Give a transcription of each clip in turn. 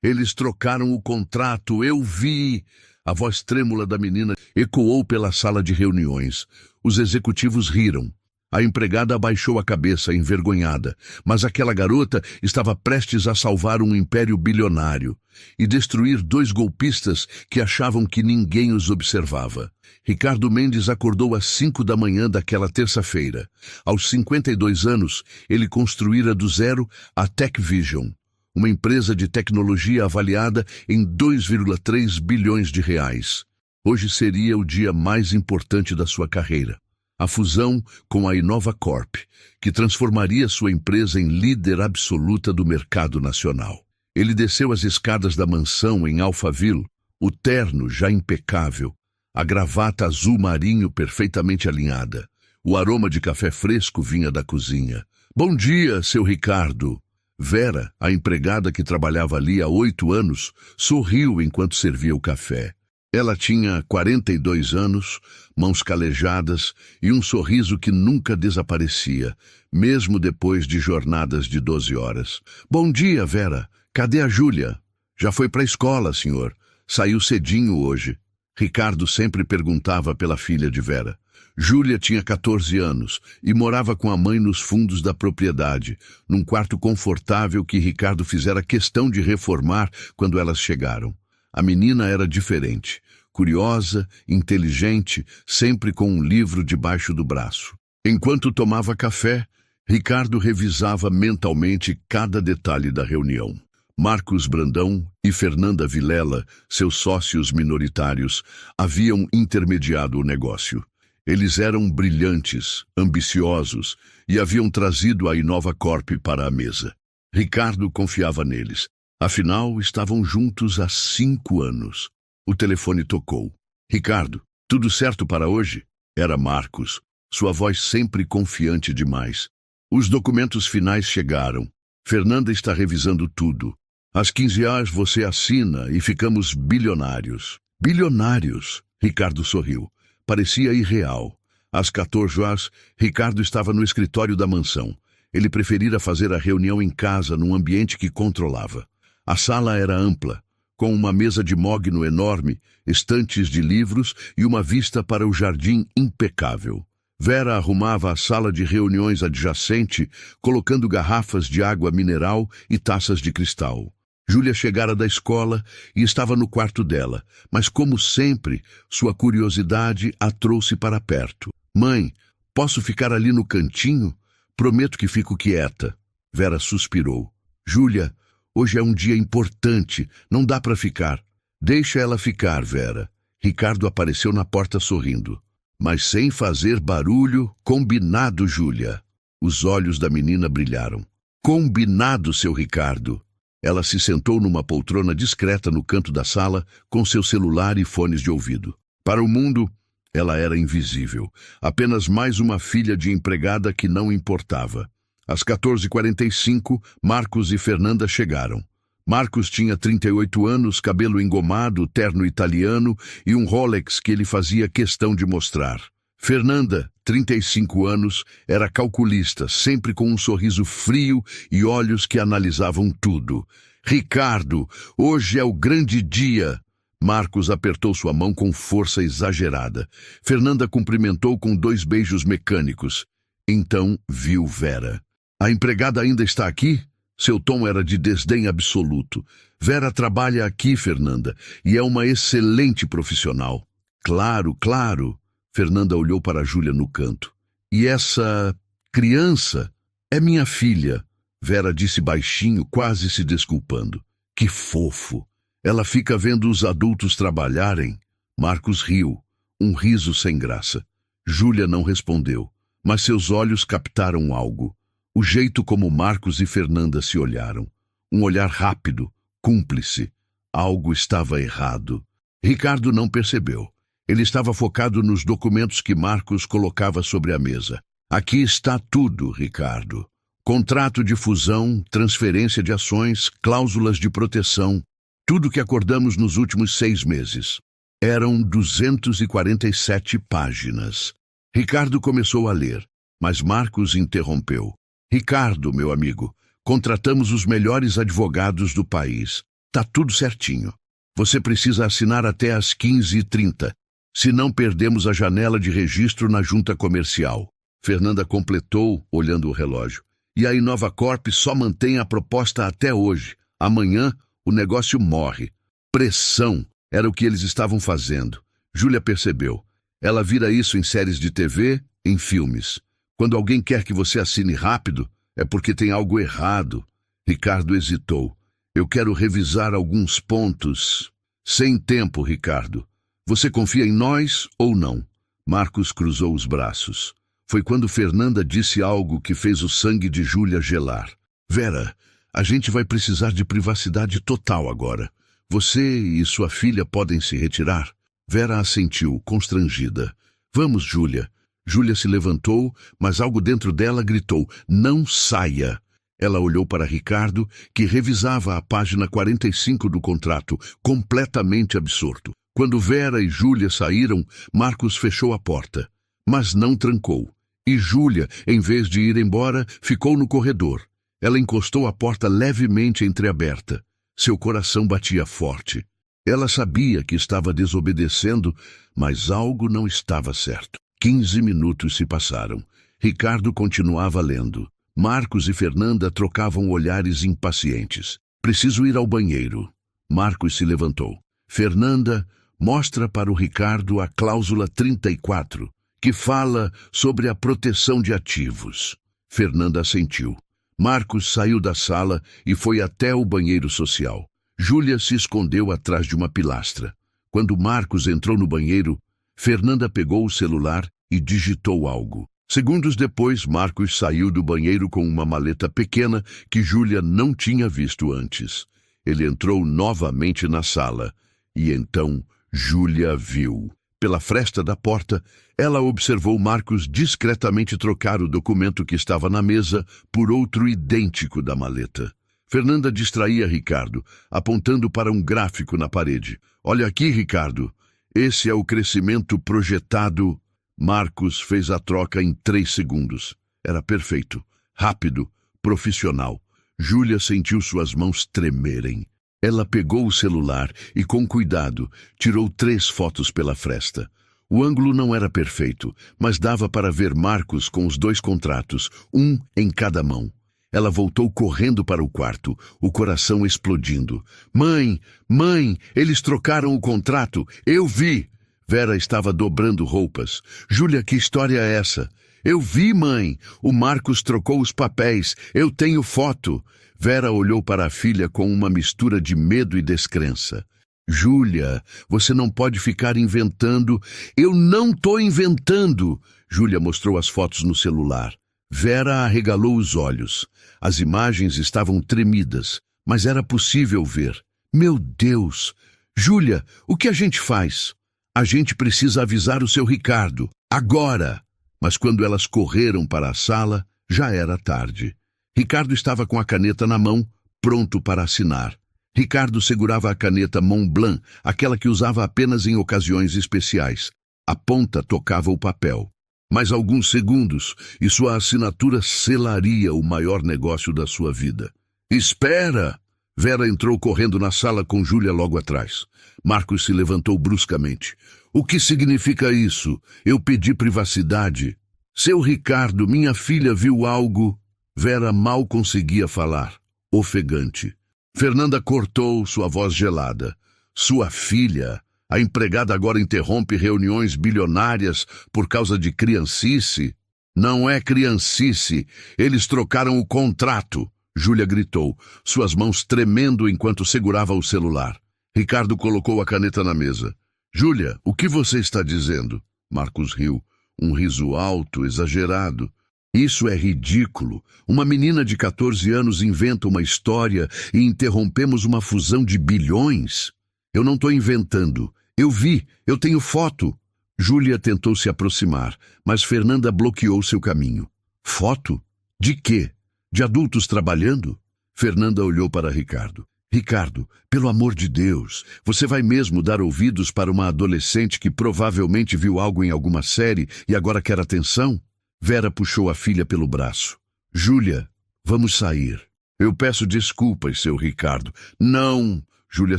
Eles trocaram o contrato, eu vi. A voz trêmula da menina ecoou pela sala de reuniões. Os executivos riram. A empregada abaixou a cabeça, envergonhada, mas aquela garota estava prestes a salvar um império bilionário e destruir dois golpistas que achavam que ninguém os observava. Ricardo Mendes acordou às 5 da manhã daquela terça-feira. Aos 52 anos, ele construíra do zero a TechVision, uma empresa de tecnologia avaliada em 2,3 bilhões de reais. Hoje seria o dia mais importante da sua carreira. A fusão com a Inova Corp, que transformaria sua empresa em líder absoluta do mercado nacional. Ele desceu as escadas da mansão em Alphaville, o terno já impecável, a gravata azul marinho perfeitamente alinhada. O aroma de café fresco vinha da cozinha. Bom dia, seu Ricardo. Vera, a empregada que trabalhava ali há 8 anos, sorriu enquanto servia o café. Ela tinha 42 anos, mãos calejadas e um sorriso que nunca desaparecia, mesmo depois de jornadas de 12 horas. Bom dia, Vera. Cadê a Júlia? Já foi para a escola, senhor. Saiu cedinho hoje. Ricardo sempre perguntava pela filha de Vera. Júlia tinha 14 anos e morava com a mãe nos fundos da propriedade, num quarto confortável que Ricardo fizera questão de reformar quando elas chegaram. A menina era diferente, curiosa, inteligente, sempre com um livro debaixo do braço. Enquanto tomava café, Ricardo revisava mentalmente cada detalhe da reunião. Marcos Brandão e Fernanda Vilela, seus sócios minoritários, haviam intermediado o negócio. Eles eram brilhantes, ambiciosos e haviam trazido a Inova Corp para a mesa. Ricardo confiava neles. Afinal, estavam juntos há 5 anos. O telefone tocou. Ricardo, tudo certo para hoje? Era Marcos, sua voz sempre confiante demais. Os documentos finais chegaram. Fernanda está revisando tudo. Às 15 horas você assina e ficamos bilionários. Bilionários? Ricardo sorriu. Parecia irreal. Às 14 horas, Ricardo estava no escritório da mansão. Ele preferira fazer a reunião em casa, num ambiente que controlava. A sala era ampla, com uma mesa de mogno enorme, estantes de livros e uma vista para o jardim impecável. Vera arrumava a sala de reuniões adjacente, colocando garrafas de água mineral e taças de cristal. Júlia chegara da escola e estava no quarto dela, mas como sempre, sua curiosidade a trouxe para perto. Mãe, posso ficar ali no cantinho? Prometo que fico quieta. Vera suspirou. Júlia, hoje é um dia importante, não dá para ficar. Deixa ela ficar, Vera. Ricardo apareceu na porta sorrindo. Mas sem fazer barulho, combinado, Júlia. Os olhos da menina brilharam. Combinado, seu Ricardo. Ela se sentou numa poltrona discreta no canto da sala, com seu celular e fones de ouvido. Para o mundo, ela era invisível. Apenas mais uma filha de empregada que não importava. Às 14h45, Marcos e Fernanda chegaram. Marcos tinha 38 anos, cabelo engomado, terno italiano e um Rolex que ele fazia questão de mostrar. Fernanda, 35 anos, era calculista, sempre com um sorriso frio e olhos que analisavam tudo. Ricardo, hoje é o grande dia. Marcos apertou sua mão com força exagerada. Fernanda cumprimentou com 2 beijos mecânicos. Então viu Vera. A empregada ainda está aqui? Seu tom era de desdém absoluto. Vera trabalha aqui, Fernanda, e é uma excelente profissional. Claro, claro. Fernanda olhou para Júlia no canto. E essa criança é minha filha, Vera disse baixinho, quase se desculpando. Que fofo. Ela fica vendo os adultos trabalharem. Marcos riu, um riso sem graça. Júlia não respondeu, mas seus olhos captaram algo. O jeito como Marcos e Fernanda se olharam. Um olhar rápido, cúmplice. Algo estava errado. Ricardo não percebeu. Ele estava focado nos documentos que Marcos colocava sobre a mesa. Aqui está tudo, Ricardo. Contrato de fusão, transferência de ações, cláusulas de proteção. Tudo que acordamos nos últimos 6 meses. Eram 247 páginas. Ricardo começou a ler, mas Marcos interrompeu. Ricardo, meu amigo, contratamos os melhores advogados do país. Tá tudo certinho. Você precisa assinar até às 15h30. Senão perdemos a janela de registro na junta comercial. Fernanda completou, olhando o relógio. E a Inova Corp só mantém a proposta até hoje. Amanhã, o negócio morre. Pressão era o que eles estavam fazendo. Júlia percebeu. Ela vira isso em séries de TV, em filmes. Quando alguém quer que você assine rápido, é porque tem algo errado. Ricardo hesitou. Eu quero revisar alguns pontos. Sem tempo, Ricardo. Você confia em nós ou não? Marcos cruzou os braços. Foi quando Fernanda disse algo que fez o sangue de Júlia gelar. Vera, a gente vai precisar de privacidade total agora. Você e sua filha podem se retirar? Vera assentiu, constrangida. Vamos, Júlia. Júlia se levantou, mas algo dentro dela gritou, não saia. Ela olhou para Ricardo, que revisava a página 45 do contrato, completamente absorto. Quando Vera e Júlia saíram, Marcos fechou a porta, mas não trancou. E Júlia, em vez de ir embora, ficou no corredor. Ela encostou a porta levemente entreaberta. Seu coração batia forte. Ela sabia que estava desobedecendo, mas algo não estava certo. 15 minutos se passaram. Ricardo continuava lendo. Marcos e Fernanda trocavam olhares impacientes. Preciso ir ao banheiro. Marcos se levantou. Fernanda mostra para o Ricardo a cláusula 34, que fala sobre a proteção de ativos. Fernanda assentiu. Marcos saiu da sala e foi até o banheiro social. Júlia se escondeu atrás de uma pilastra. Quando Marcos entrou no banheiro, Fernanda pegou o celular e digitou algo. Segundos depois, Marcos saiu do banheiro com uma maleta pequena que Júlia não tinha visto antes. Ele entrou novamente na sala e então Júlia viu. Pela fresta da porta, ela observou Marcos discretamente trocar o documento que estava na mesa por outro idêntico da maleta. Fernanda distraía Ricardo, apontando para um gráfico na parede. Olha aqui, Ricardo. Esse é o crescimento projetado. Marcos fez a troca em 3 segundos. Era perfeito, rápido, profissional. Júlia sentiu suas mãos tremerem. Ela pegou o celular e, com cuidado, tirou 3 fotos pela fresta. O ângulo não era perfeito, mas dava para ver Marcos com os 2 contratos, um em cada mão. Ela voltou correndo para o quarto, o coração explodindo. Mãe, eles trocaram o contrato. Eu vi. Vera estava dobrando roupas. Júlia, que história é essa? Eu vi, mãe. O Marcos trocou os papéis. Eu tenho foto. Vera olhou para a filha com uma mistura de medo e descrença. Júlia, você não pode ficar inventando. Eu não estou inventando. Júlia mostrou as fotos no celular. Vera arregalou os olhos. As imagens estavam tremidas, mas era possível ver. Meu Deus! Júlia, o que a gente faz? A gente precisa avisar o seu Ricardo. Agora! Mas quando elas correram para a sala, já era tarde. Ricardo estava com a caneta na mão, pronto para assinar. Ricardo segurava a caneta Montblanc, aquela que usava apenas em ocasiões especiais. A ponta tocava o papel. Mais alguns segundos e sua assinatura selaria o maior negócio da sua vida. Espera! Vera entrou correndo na sala com Júlia logo atrás. Marcos se levantou bruscamente. O que significa isso? Eu pedi privacidade. Seu Ricardo, minha filha viu algo. Vera mal conseguia falar, ofegante. Fernanda cortou, sua voz gelada. Sua filha... A empregada agora interrompe reuniões bilionárias por causa de criancice? Não é criancice. Eles trocaram o contrato. Júlia gritou, suas mãos tremendo enquanto segurava o celular. Ricardo colocou a caneta na mesa. Júlia, o que você está dizendo? Marcos riu. Um riso alto, exagerado. Isso é ridículo. Uma menina de 14 anos inventa uma história e interrompemos uma fusão de bilhões? Eu não estou inventando. Eu vi, eu tenho foto. Júlia tentou se aproximar, mas Fernanda bloqueou seu caminho. Foto? De quê? De adultos trabalhando? Fernanda olhou para Ricardo. Ricardo, pelo amor de Deus, você vai mesmo dar ouvidos para uma adolescente que provavelmente viu algo em alguma série e agora quer atenção? Vera puxou a filha pelo braço. Júlia, vamos sair. Eu peço desculpas, seu Ricardo. Não! Júlia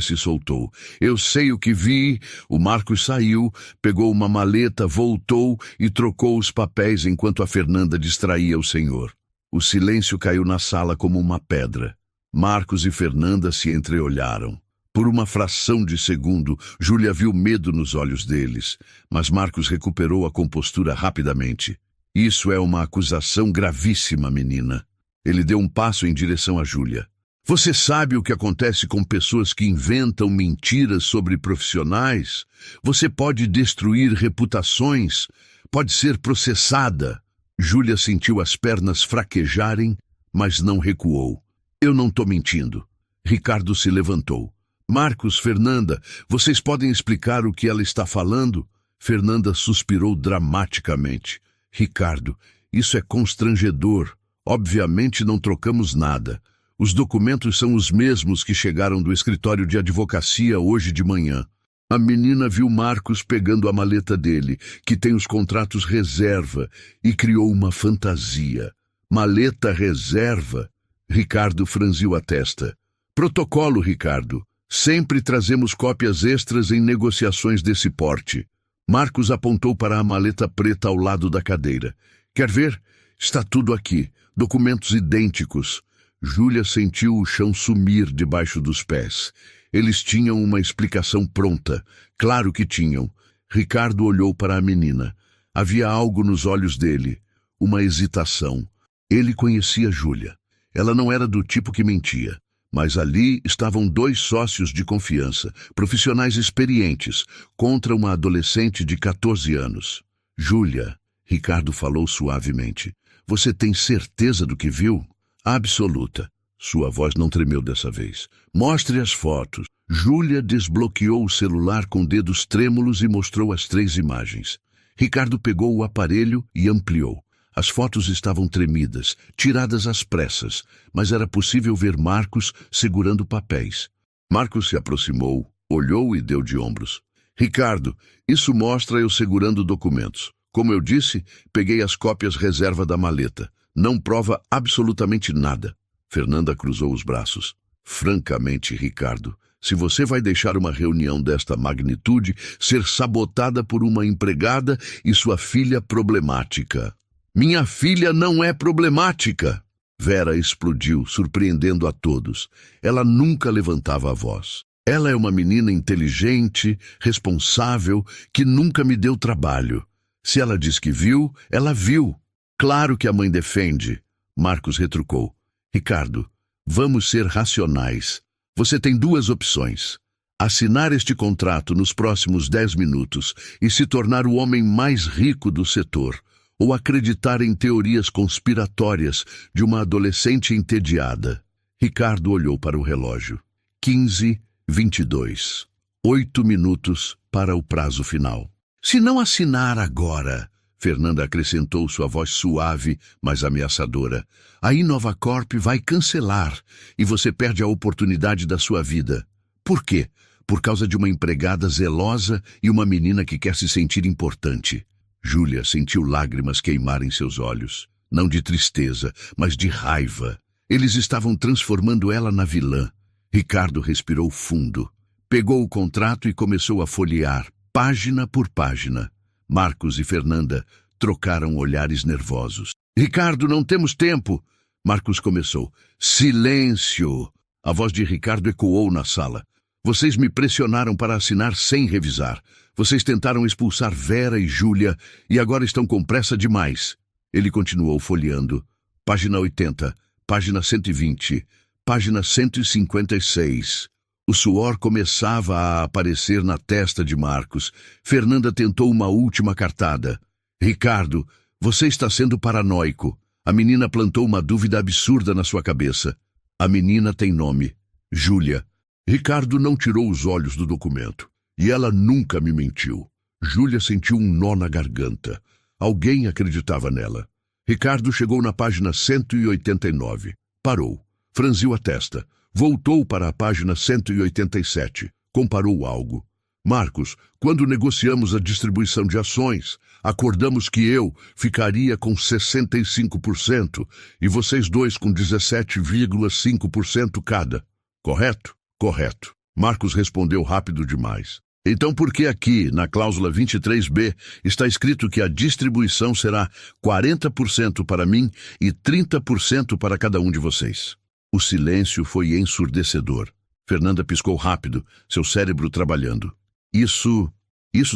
se soltou. Eu sei o que vi. O Marcos saiu, pegou uma maleta, voltou e trocou os papéis enquanto a Fernanda distraía o senhor. O silêncio caiu na sala como uma pedra. Marcos e Fernanda se entreolharam. Por uma fração de segundo, Júlia viu medo nos olhos deles, mas Marcos recuperou a compostura rapidamente. Isso é uma acusação gravíssima, menina. Ele deu um passo em direção a Júlia. Você sabe o que acontece com pessoas que inventam mentiras sobre profissionais? Você pode destruir reputações, pode ser processada. Júlia sentiu as pernas fraquejarem, mas não recuou. Eu não estou mentindo. Ricardo se levantou. Marcos, Fernanda, vocês podem explicar o que ela está falando? Fernanda suspirou dramaticamente. Ricardo, isso é constrangedor. Obviamente não trocamos nada. Os documentos são os mesmos que chegaram do escritório de advocacia hoje de manhã. A menina viu Marcos pegando a maleta dele, que tem os contratos reserva, e criou uma fantasia. Maleta reserva? Ricardo franziu a testa. Protocolo, Ricardo. Sempre trazemos cópias extras em negociações desse porte. Marcos apontou para a maleta preta ao lado da cadeira. Quer ver? Está tudo aqui. Documentos idênticos. Júlia sentiu o chão sumir debaixo dos pés. Eles tinham uma explicação pronta. Claro que tinham. Ricardo olhou para a menina. Havia algo nos olhos dele. Uma hesitação. Ele conhecia Júlia. Ela não era do tipo que mentia. Mas ali estavam dois sócios de confiança, profissionais experientes, contra uma adolescente de 14 anos. Júlia, Ricardo falou suavemente, você tem certeza do que viu? Absoluta. Sua voz não tremeu dessa vez. Mostre as fotos. Júlia desbloqueou o celular com dedos trêmulos e mostrou as 3 imagens. Ricardo pegou o aparelho e ampliou. As fotos estavam tremidas, tiradas às pressas, mas era possível ver Marcos segurando papéis. Marcos se aproximou, olhou e deu de ombros. Ricardo, isso mostra eu segurando documentos. Como eu disse, peguei as cópias reserva da maleta. Não prova absolutamente nada. Fernanda cruzou os braços. Francamente, Ricardo, se você vai deixar uma reunião desta magnitude ser sabotada por uma empregada e sua filha problemática... Minha filha não é problemática. Vera explodiu, surpreendendo a todos. Ela nunca levantava a voz. Ela é uma menina inteligente, responsável, que nunca me deu trabalho. Se ela diz que viu, ela viu. Claro que a mãe defende. Marcos retrucou. Ricardo, vamos ser racionais. Você tem 2 opções. Assinar este contrato nos próximos 10 minutos e se tornar o homem mais rico do setor, ou acreditar em teorias conspiratórias de uma adolescente entediada. Ricardo olhou para o relógio. 15h22. 8 minutos para o prazo final. Se não assinar agora, Fernanda acrescentou sua voz suave, mas ameaçadora, a Inovacorp vai cancelar e você perde a oportunidade da sua vida. Por quê? Por causa de uma empregada zelosa e uma menina que quer se sentir importante. Júlia sentiu lágrimas queimar em seus olhos. Não de tristeza, mas de raiva. Eles estavam transformando ela na vilã. Ricardo respirou fundo. Pegou o contrato e começou a folhear, página por página. Marcos e Fernanda trocaram olhares nervosos. Ricardo, não temos tempo! Marcos começou. Silêncio! A voz de Ricardo ecoou na sala. Vocês me pressionaram para assinar sem revisar. Vocês tentaram expulsar Vera e Júlia e agora estão com pressa demais. Ele continuou folheando. Página 80, página 120, página 156. O suor começava a aparecer na testa de Marcos. Fernanda tentou uma última cartada. Ricardo, você está sendo paranoico. A menina plantou uma dúvida absurda na sua cabeça. A menina tem nome. Júlia. Ricardo não tirou os olhos do documento. E ela nunca me mentiu. Júlia sentiu um nó na garganta. Alguém acreditava nela. Ricardo chegou na página 189. Parou. Franziu a testa. Voltou para a página 187. Comparou algo. Marcos, quando negociamos a distribuição de ações, acordamos que eu ficaria com 65% e vocês dois com 17,5% cada. Correto? Correto. Marcos respondeu rápido demais. Então por que aqui, na cláusula 23B, está escrito que a distribuição será 40% para mim e 30% para cada um de vocês? O silêncio foi ensurdecedor. Fernanda piscou rápido, seu cérebro trabalhando. Isso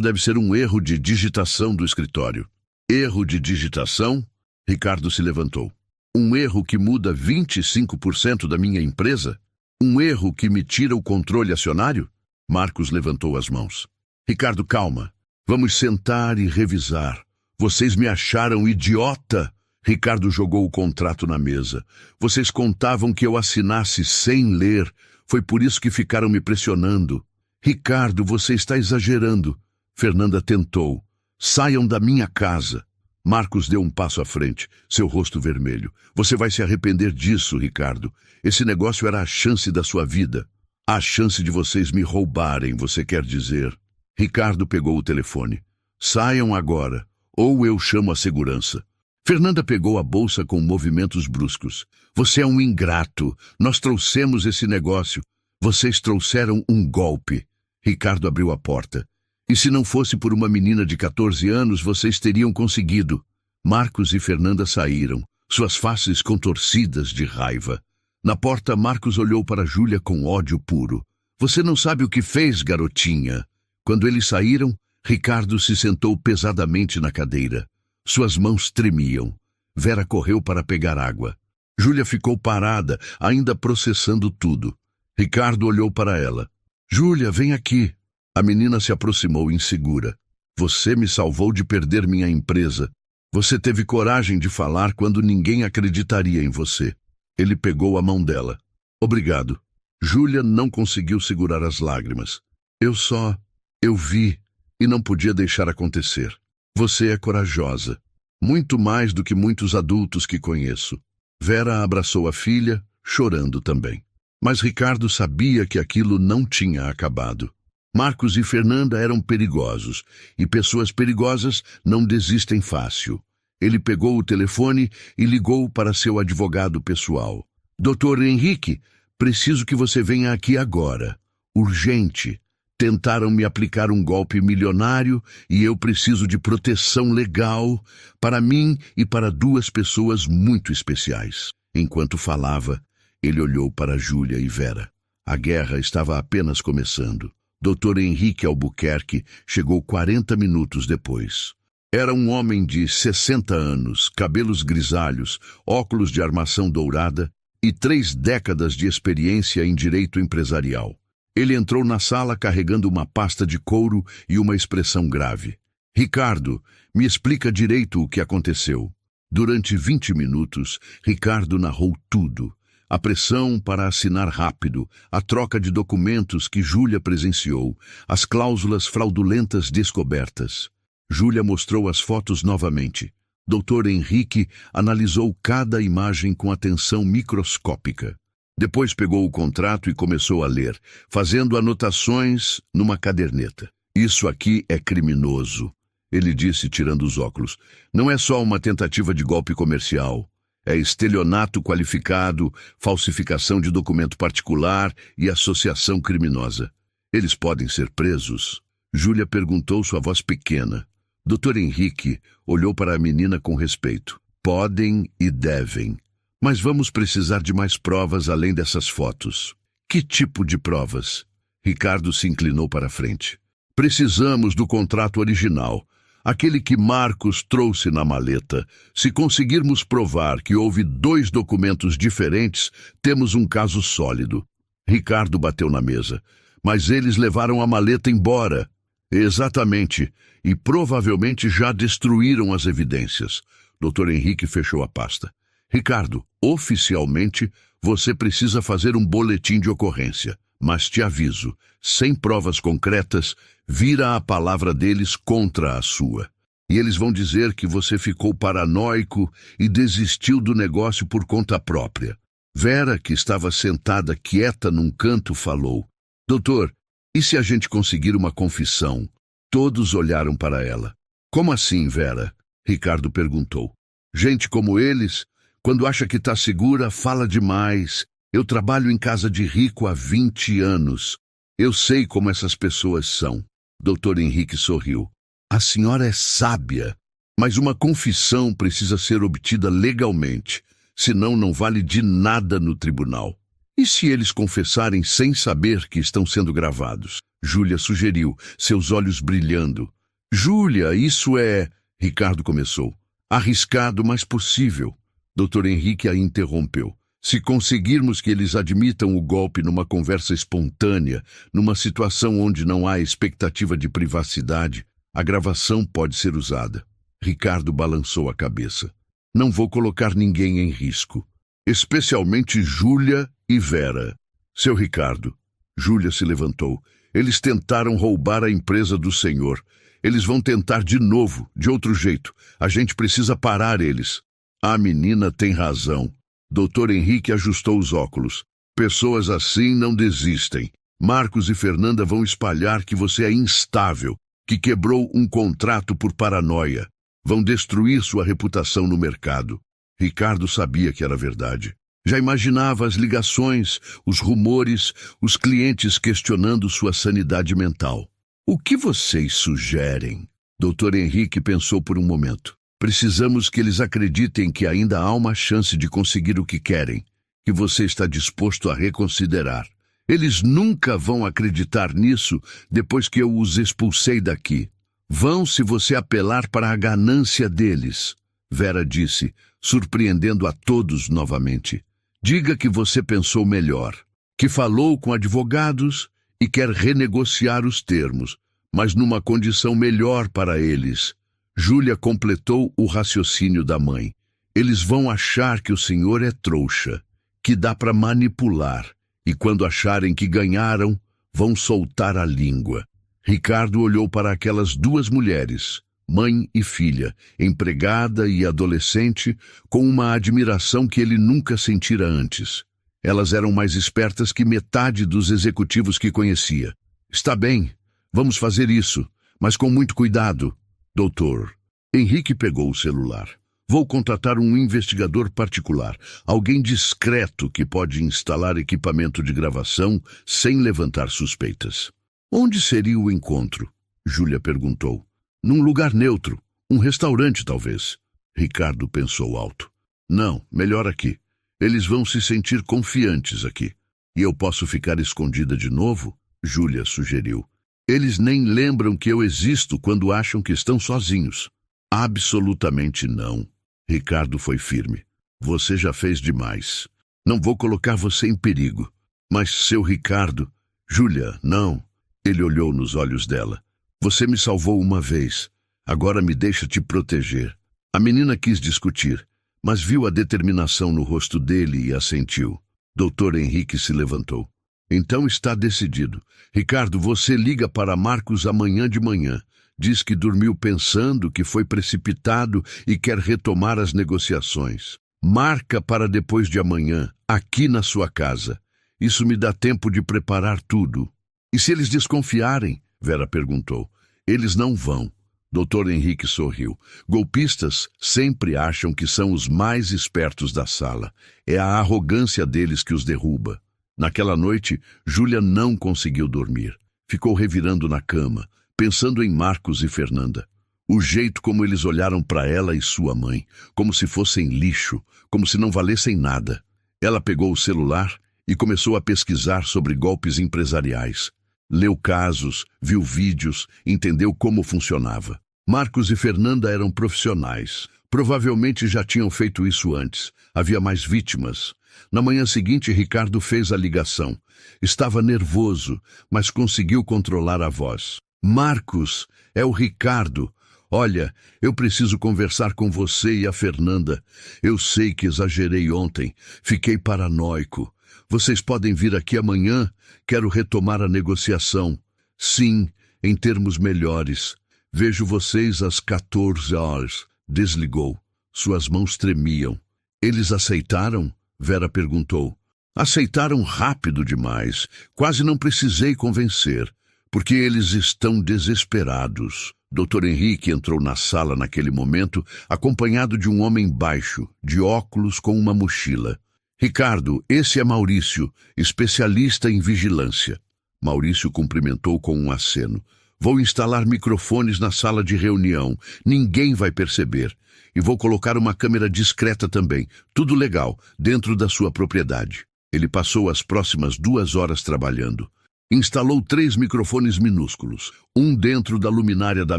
deve ser um erro de digitação do escritório. Erro de digitação? Ricardo se levantou. Um erro que muda 25% da minha empresa? Um erro que me tira o controle acionário? Marcos levantou as mãos. Ricardo, calma. Vamos sentar e revisar. Vocês me acharam idiota? Ricardo jogou o contrato na mesa. Vocês contavam que eu assinasse sem ler. Foi por isso que ficaram me pressionando. Ricardo, você está exagerando. Fernanda tentou. Saiam da minha casa. Marcos deu um passo à frente, seu rosto vermelho. Você vai se arrepender disso, Ricardo. Esse negócio era a chance da sua vida. A chance de vocês me roubarem, você quer dizer. Ricardo pegou o telefone. Saiam agora, ou eu chamo a segurança. Fernanda pegou a bolsa com movimentos bruscos. Você é um ingrato. Nós trouxemos esse negócio. Vocês trouxeram um golpe. Ricardo abriu a porta. E se não fosse por uma menina de 14 anos, vocês teriam conseguido. Marcos e Fernanda saíram, suas faces contorcidas de raiva. Na porta, Marcos olhou para Júlia com ódio puro. Você não sabe o que fez, garotinha. Quando eles saíram, Ricardo se sentou pesadamente na cadeira. Suas mãos tremiam. Vera correu para pegar água. Júlia ficou parada, ainda processando tudo. Ricardo olhou para ela. Júlia, vem aqui. A menina se aproximou insegura. Você me salvou de perder minha empresa. Você teve coragem de falar quando ninguém acreditaria em você. Ele pegou a mão dela. Obrigado. Júlia não conseguiu segurar as lágrimas. Eu vi e não podia deixar acontecer. Você é corajosa. Muito mais do que muitos adultos que conheço. Vera abraçou a filha, chorando também. Mas Ricardo sabia que aquilo não tinha acabado. Marcos e Fernanda eram perigosos, e pessoas perigosas não desistem fácil. Ele pegou o telefone e ligou para seu advogado pessoal. Doutor Henrique, preciso que você venha aqui agora. Urgente. Tentaram me aplicar um golpe milionário e eu preciso de proteção legal para mim e para duas pessoas muito especiais. Enquanto falava, ele olhou para Júlia e Vera. A guerra estava apenas começando. Dr. Henrique Albuquerque chegou 40 minutos depois. Era um homem de 60 anos, cabelos grisalhos, óculos de armação dourada e 3 décadas de experiência em direito empresarial. Ele entrou na sala carregando uma pasta de couro e uma expressão grave. Ricardo, me explica direito o que aconteceu. Durante 20 minutos, Ricardo narrou tudo. A pressão para assinar rápido, a troca de documentos que Júlia presenciou, as cláusulas fraudulentas descobertas. Júlia mostrou as fotos novamente. Dr. Henrique analisou cada imagem com atenção microscópica. Depois pegou o contrato e começou a ler, fazendo anotações numa caderneta. Isso aqui é criminoso, ele disse tirando os óculos. Não é só uma tentativa de golpe comercial. É estelionato qualificado, falsificação de documento particular e associação criminosa. Eles podem ser presos? Júlia perguntou, sua voz pequena. Dr. Henrique olhou para a menina com respeito. Podem e devem. Mas vamos precisar de mais provas além dessas fotos. Que tipo de provas? Ricardo se inclinou para a frente. Precisamos do contrato original. Aquele que Marcos trouxe na maleta. Se conseguirmos provar que houve 2 documentos diferentes, temos um caso sólido. Ricardo bateu na mesa. Mas eles levaram a maleta embora. Exatamente. E provavelmente já destruíram as evidências. Dr. Henrique fechou a pasta. Ricardo, oficialmente, você precisa fazer um boletim de ocorrência. Mas te aviso, sem provas concretas, vira a palavra deles contra a sua. E eles vão dizer que você ficou paranoico e desistiu do negócio por conta própria. Vera, que estava sentada quieta num canto, falou. Doutor, e se a gente conseguir uma confissão? Todos olharam para ela. Como assim, Vera? Ricardo perguntou. Gente como eles, quando acha que está segura, fala demais. Eu trabalho em casa de rico há 20 anos. Eu sei como essas pessoas são. Dr. Henrique sorriu. A senhora é sábia, mas uma confissão precisa ser obtida legalmente, senão não vale de nada no tribunal. E se eles confessarem sem saber que estão sendo gravados? Júlia sugeriu, seus olhos brilhando. Júlia, isso é... Ricardo começou. Arriscado, mas possível. Dr. Henrique a interrompeu. Se conseguirmos que eles admitam o golpe numa conversa espontânea, numa situação onde não há expectativa de privacidade, a gravação pode ser usada. Ricardo balançou a cabeça. Não vou colocar ninguém em risco. Especialmente Júlia e Vera. Seu Ricardo. Júlia se levantou. Eles tentaram roubar a empresa do senhor. Eles vão tentar de novo, de outro jeito. A gente precisa parar eles. A menina tem razão. Dr. Henrique ajustou os óculos. Pessoas assim não desistem. Marcos e Fernanda vão espalhar que você é instável, que quebrou um contrato por paranoia. Vão destruir sua reputação no mercado. Ricardo sabia que era verdade. Já imaginava as ligações, os rumores, os clientes questionando sua sanidade mental. O que vocês sugerem? Dr. Henrique pensou por um momento. Precisamos que eles acreditem que ainda há uma chance de conseguir o que querem, que você está disposto a reconsiderar. Eles nunca vão acreditar nisso depois que eu os expulsei daqui. Vão se você apelar para a ganância deles, Vera disse, surpreendendo a todos novamente. Diga que você pensou melhor, que falou com advogados e quer renegociar os termos, mas numa condição melhor para eles. Júlia completou o raciocínio da mãe. Eles vão achar que o senhor é trouxa, que dá para manipular, e quando acharem que ganharam, vão soltar a língua. Ricardo olhou para aquelas duas mulheres, mãe e filha, empregada e adolescente, com uma admiração que ele nunca sentira antes. Elas eram mais espertas que metade dos executivos que conhecia. Está bem, vamos fazer isso, mas com muito cuidado. Doutor, Henrique pegou o celular. Vou contratar um investigador particular, alguém discreto que pode instalar equipamento de gravação sem levantar suspeitas. Onde seria o encontro? Júlia perguntou. Num lugar neutro, um restaurante talvez. Ricardo pensou alto. Não, melhor aqui. Eles vão se sentir confiantes aqui. E eu posso ficar escondida de novo? Júlia sugeriu. Eles nem lembram que eu existo quando acham que estão sozinhos. Absolutamente não. Ricardo foi firme. Você já fez demais. Não vou colocar você em perigo. Mas, seu Ricardo... Júlia, não. Ele olhou nos olhos dela. Você me salvou uma vez. Agora me deixa te proteger. A menina quis discutir, mas viu a determinação no rosto dele e assentiu. Dr. Henrique se levantou. Então está decidido. Ricardo, você liga para Marcos amanhã de manhã. Diz que dormiu pensando, que foi precipitado e quer retomar as negociações. Marca para depois de amanhã, aqui na sua casa. Isso me dá tempo de preparar tudo. E se eles desconfiarem? Vera perguntou. Eles não vão. Dr. Henrique sorriu. Golpistas sempre acham que são os mais espertos da sala. É a arrogância deles que os derruba. Naquela noite, Júlia não conseguiu dormir. Ficou revirando na cama, pensando em Marcos e Fernanda. O jeito como eles olharam para ela e sua mãe, como se fossem lixo, como se não valessem nada. Ela pegou o celular e começou a pesquisar sobre golpes empresariais. Leu casos, viu vídeos, entendeu como funcionava. Marcos e Fernanda eram profissionais. Provavelmente já tinham feito isso antes. Havia mais vítimas. Na manhã seguinte, Ricardo fez a ligação. Estava nervoso, mas conseguiu controlar a voz. Marcos, é o Ricardo. Olha, eu preciso conversar com você e a Fernanda. Eu sei que exagerei ontem. Fiquei paranoico. Vocês podem vir aqui amanhã? Quero retomar a negociação. Sim, em termos melhores. Vejo vocês às 14 horas. Desligou. Suas mãos tremiam. Eles aceitaram? Vera perguntou. Aceitaram rápido demais. Quase não precisei convencer. Porque eles estão desesperados. Dr. Henrique entrou na sala naquele momento, acompanhado de um homem baixo, de óculos com uma mochila. Ricardo, esse é Maurício, especialista em vigilância. Maurício cumprimentou com um aceno. Vou instalar microfones na sala de reunião. Ninguém vai perceber. E vou colocar uma câmera discreta também. Tudo legal, dentro da sua propriedade. Ele passou as próximas 2 horas trabalhando. Instalou 3 microfones minúsculos. Um dentro da luminária da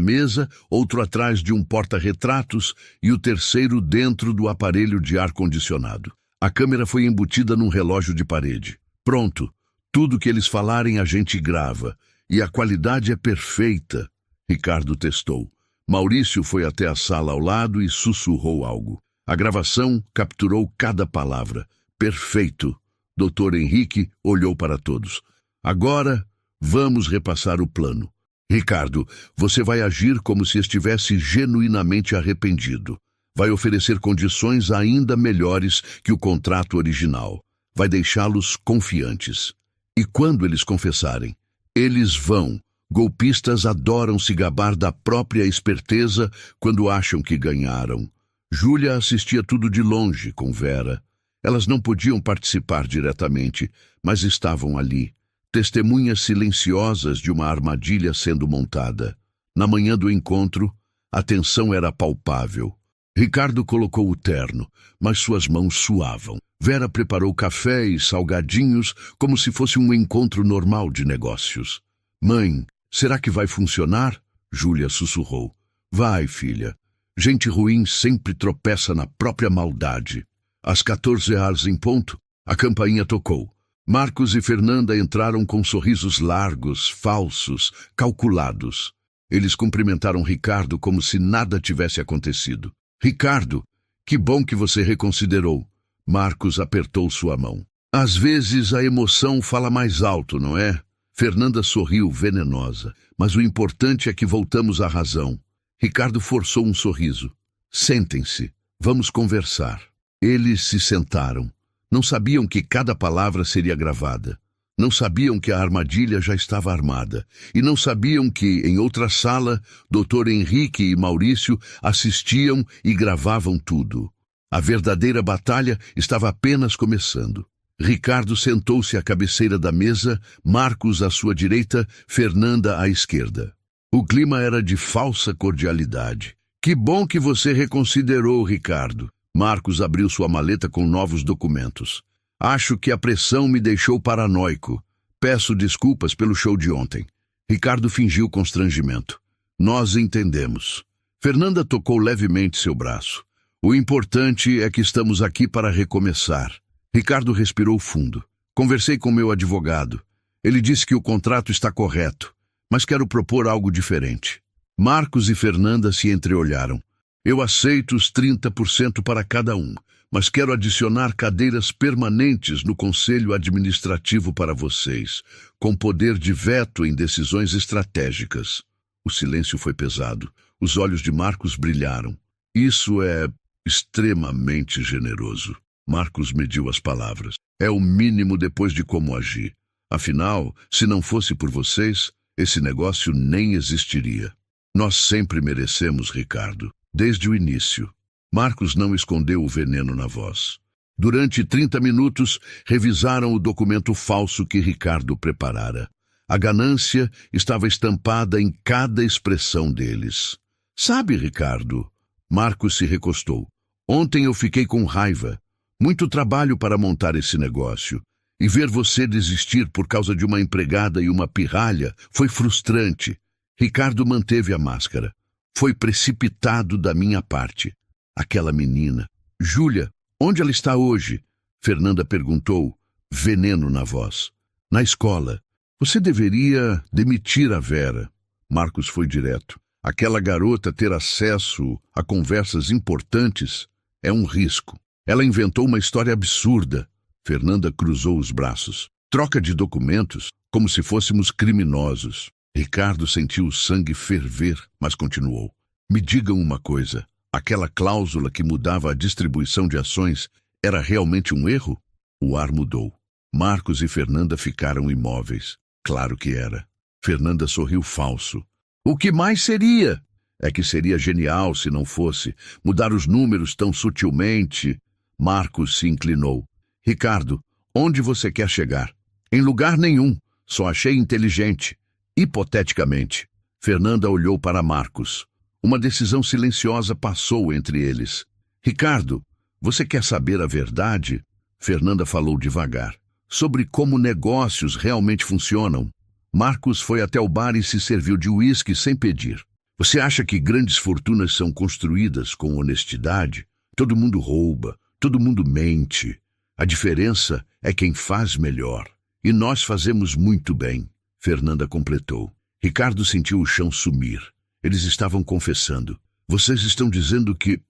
mesa, outro atrás de um porta-retratos e o terceiro dentro do aparelho de ar-condicionado. A câmera foi embutida num relógio de parede. Pronto. Tudo que eles falarem a gente grava. E a qualidade é perfeita. Ricardo testou. Maurício foi até a sala ao lado e sussurrou algo. A gravação capturou cada palavra. Perfeito. Dr. Henrique olhou para todos. Agora, vamos repassar o plano. Ricardo, você vai agir como se estivesse genuinamente arrependido. Vai oferecer condições ainda melhores que o contrato original. Vai deixá-los confiantes. E quando eles confessarem, eles vão. Golpistas adoram se gabar da própria esperteza quando acham que ganharam. Júlia assistia tudo de longe com Vera. Elas não podiam participar diretamente, mas estavam ali, testemunhas silenciosas de uma armadilha sendo montada. Na manhã do encontro, a tensão era palpável. Ricardo colocou o terno, mas suas mãos suavam. Vera preparou café e salgadinhos como se fosse um encontro normal de negócios. Mãe, será que vai funcionar? Júlia sussurrou. Vai, filha. Gente ruim sempre tropeça na própria maldade. Às 14h em ponto, a campainha tocou. Marcos e Fernanda entraram com sorrisos largos, falsos, calculados. Eles cumprimentaram Ricardo como se nada tivesse acontecido. Ricardo, que bom que você reconsiderou. Marcos apertou sua mão. Às vezes a emoção fala mais alto, não é? Fernanda sorriu venenosa. Mas o importante é que voltamos à razão. Ricardo forçou um sorriso. Sentem-se. Vamos conversar. Eles se sentaram. Não sabiam que cada palavra seria gravada. Não sabiam que a armadilha já estava armada. E não sabiam que, em outra sala, Dr. Henrique e Maurício assistiam e gravavam tudo. A verdadeira batalha estava apenas começando. Ricardo sentou-se à cabeceira da mesa, Marcos à sua direita, Fernanda à esquerda. O clima era de falsa cordialidade. Que bom que você reconsiderou, Ricardo. Marcos abriu sua maleta com novos documentos. Acho que a pressão me deixou paranoico. Peço desculpas pelo show de ontem. Ricardo fingiu constrangimento. Nós entendemos. Fernanda tocou levemente seu braço. O importante é que estamos aqui para recomeçar. Ricardo respirou fundo. Conversei com meu advogado. Ele disse que o contrato está correto, mas quero propor algo diferente. Marcos e Fernanda se entreolharam. Eu aceito os 30% para cada um, mas quero adicionar cadeiras permanentes no Conselho Administrativo para vocês, com poder de veto em decisões estratégicas. O silêncio foi pesado. Os olhos de Marcos brilharam. Isso é extremamente generoso. Marcos mediu as palavras. É o mínimo depois de como agir. Afinal, se não fosse por vocês, esse negócio nem existiria. Nós sempre merecemos, Ricardo, desde o início. Marcos não escondeu o veneno na voz. Durante 30 minutos, revisaram o documento falso que Ricardo preparara. A ganância estava estampada em cada expressão deles. Sabe, Ricardo? Marcos se recostou. Ontem eu fiquei com raiva. Muito trabalho para montar esse negócio. E ver você desistir por causa de uma empregada e uma pirralha foi frustrante. Ricardo manteve a máscara. Foi precipitado da minha parte. Aquela menina. Júlia, onde ela está hoje? Fernanda perguntou, veneno na voz. Na escola. Você deveria demitir a Vera. Marcos foi direto. Aquela garota ter acesso a conversas importantes é um risco. Ela inventou uma história absurda. Fernanda cruzou os braços. Troca de documentos, como se fôssemos criminosos. Ricardo sentiu o sangue ferver, mas continuou. Me digam uma coisa. Aquela cláusula que mudava a distribuição de ações era realmente um erro? O ar mudou. Marcos e Fernanda ficaram imóveis. Claro que era. Fernanda sorriu falso. O que mais seria? É que seria genial se não fosse. Mudar os números tão sutilmente. Marcos se inclinou. Ricardo, onde você quer chegar? Em lugar nenhum. Só achei inteligente. Hipoteticamente. Fernanda olhou para Marcos. Uma decisão silenciosa passou entre eles. Ricardo, você quer saber a verdade? Fernanda falou devagar. Sobre como negócios realmente funcionam. Marcos foi até o bar e se serviu de uísque sem pedir. Você acha que grandes fortunas são construídas com honestidade? Todo mundo rouba, todo mundo mente. A diferença é quem faz melhor. E nós fazemos muito bem, Fernanda completou. Ricardo sentiu o chão sumir. Eles estavam confessando. Vocês estão dizendo que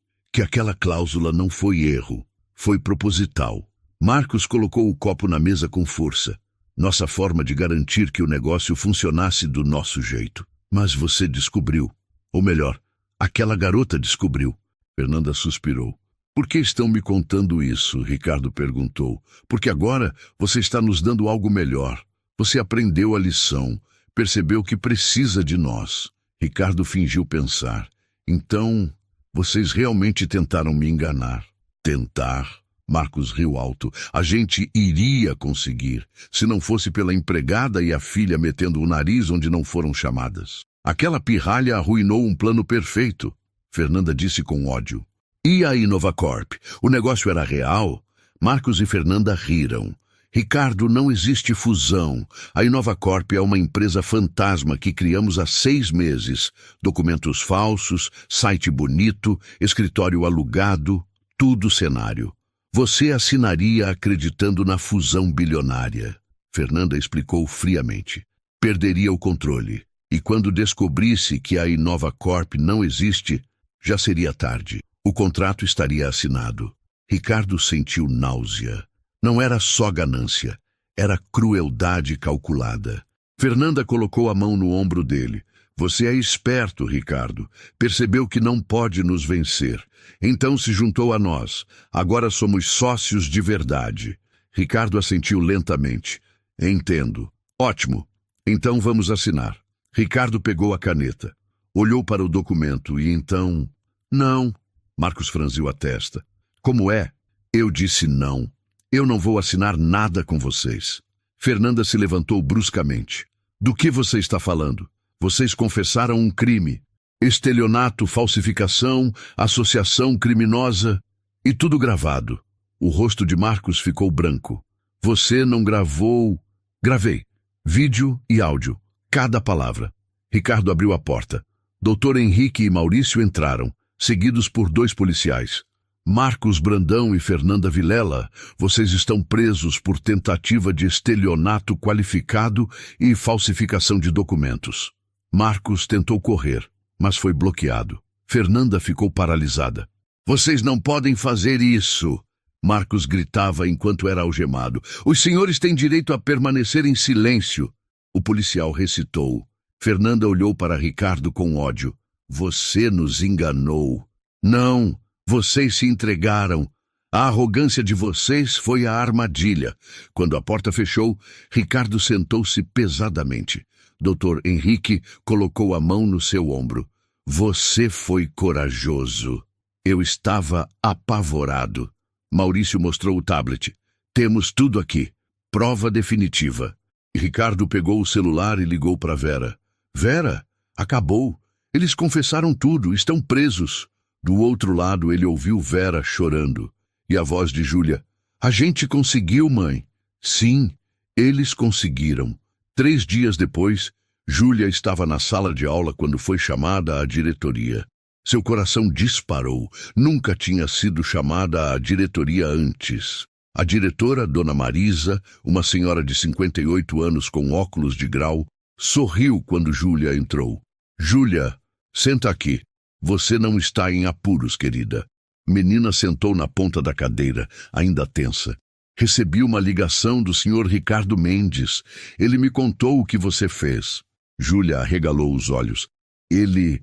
aquela cláusula não foi erro, foi proposital. Marcos colocou o copo na mesa com força. Nossa forma de garantir que o negócio funcionasse do nosso jeito. Mas você descobriu. Ou melhor, aquela garota descobriu. Fernanda suspirou. Por que estão me contando isso? Ricardo perguntou. Porque agora você está nos dando algo melhor. Você aprendeu a lição. Percebeu que precisa de nós. Ricardo fingiu pensar. Então, vocês realmente tentaram me enganar. Tentar? Marcos riu alto. A gente iria conseguir, se não fosse pela empregada e a filha metendo o nariz onde não foram chamadas. Aquela pirralha arruinou um plano perfeito, Fernanda disse com ódio. E a Inovacorp? O negócio era real? Marcos e Fernanda riram. Ricardo, não existe fusão. A Inovacorp é uma empresa fantasma que criamos há 6 meses. Documentos falsos, site bonito, escritório alugado, tudo cenário. Você assinaria acreditando na fusão bilionária. Fernanda explicou friamente. Perderia o controle. E quando descobrisse que a Inovacorp não existe, já seria tarde. O contrato estaria assinado. Ricardo sentiu náusea. Não era só ganância, era crueldade calculada. Fernanda colocou a mão no ombro dele. Você é esperto, Ricardo. Percebeu que não pode nos vencer. Então se juntou a nós. Agora somos sócios de verdade. Ricardo assentiu lentamente. Entendo. Ótimo. Então vamos assinar. Ricardo pegou a caneta. Olhou para o documento e então... Não. Marcos franziu a testa. Como é? Eu disse não. Eu não vou assinar nada com vocês. Fernanda se levantou bruscamente. Do que você está falando? Vocês confessaram um crime. Estelionato, falsificação, associação criminosa e tudo gravado. O rosto de Marcos ficou branco. Você não gravou... Gravei. Vídeo e áudio. Cada palavra. Ricardo abriu a porta. Dr. Henrique e Maurício entraram, seguidos por 2 policiais. Marcos Brandão e Fernanda Vilela, vocês estão presos por tentativa de estelionato qualificado e falsificação de documentos. Marcos tentou correr, mas foi bloqueado. Fernanda ficou paralisada. Vocês não podem fazer isso! Marcos gritava enquanto era algemado. Os senhores têm direito a permanecer em silêncio. O policial recitou. Fernanda olhou para Ricardo com ódio. Você nos enganou. Não! Vocês se entregaram. A arrogância de vocês foi a armadilha. Quando a porta fechou, Ricardo sentou-se pesadamente. Dr. Henrique colocou a mão no seu ombro. Você foi corajoso. Eu estava apavorado. Maurício mostrou o tablet. Temos tudo aqui. Prova definitiva. Ricardo pegou o celular e ligou para Vera. Vera, acabou. Eles confessaram tudo, estão presos. Do outro lado, ele ouviu Vera chorando. E a voz de Júlia. A gente conseguiu, mãe. Sim, eles conseguiram. 3 dias depois, Júlia estava na sala de aula quando foi chamada à diretoria. Seu coração disparou. Nunca tinha sido chamada à diretoria antes. A diretora, Dona Marisa, uma senhora de 58 anos com óculos de grau, sorriu quando Júlia entrou. Júlia, senta aqui. Você não está em apuros, querida. Menina sentou na ponta da cadeira, ainda tensa. Recebi uma ligação do Sr. Ricardo Mendes. Ele me contou o que você fez. Júlia arregalou os olhos. Ele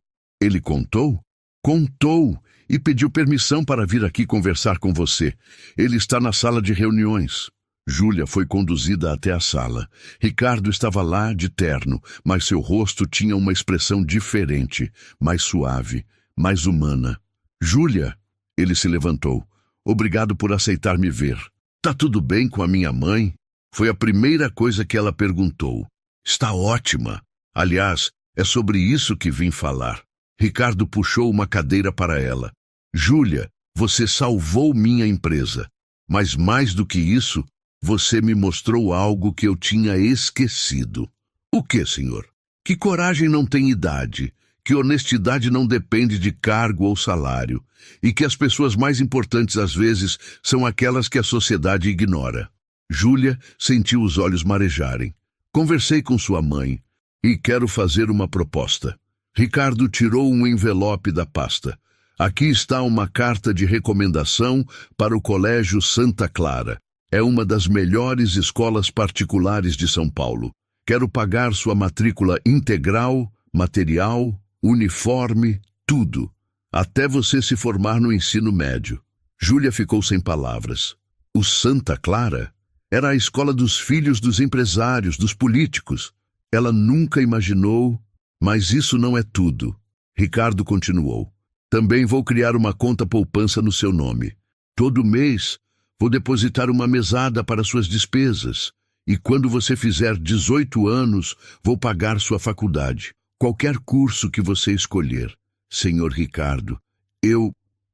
contou? Contou e pediu permissão para vir aqui conversar com você. Ele está na sala de reuniões. Júlia foi conduzida até a sala. Ricardo estava lá de terno, mas seu rosto tinha uma expressão diferente, mais suave, mais humana. Júlia, ele se levantou. Obrigado por aceitar me ver. Tá tudo bem com a minha mãe? Foi a primeira coisa que ela perguntou. Está ótima. Aliás, é sobre isso que vim falar. Ricardo puxou uma cadeira para ela. Júlia, você salvou minha empresa. Mas mais do que isso, você me mostrou algo que eu tinha esquecido. O que, senhor? Que coragem não tem idade, que honestidade não depende de cargo ou salário, e que as pessoas mais importantes às vezes são aquelas que a sociedade ignora. Júlia sentiu os olhos marejarem. Conversei com sua mãe e quero fazer uma proposta. Ricardo tirou um envelope da pasta. Aqui está uma carta de recomendação para o Colégio Santa Clara. É uma das melhores escolas particulares de São Paulo. Quero pagar sua matrícula integral, material, uniforme, tudo. Até você se formar no ensino médio. Júlia ficou sem palavras. O Santa Clara era a escola dos filhos dos empresários, dos políticos. Ela nunca imaginou, mas isso não é tudo. Ricardo continuou. Também vou criar uma conta poupança no seu nome. Todo mês vou depositar uma mesada para suas despesas. E quando você fizer 18 anos, vou pagar sua faculdade. Qualquer curso que você escolher. Senhor Ricardo,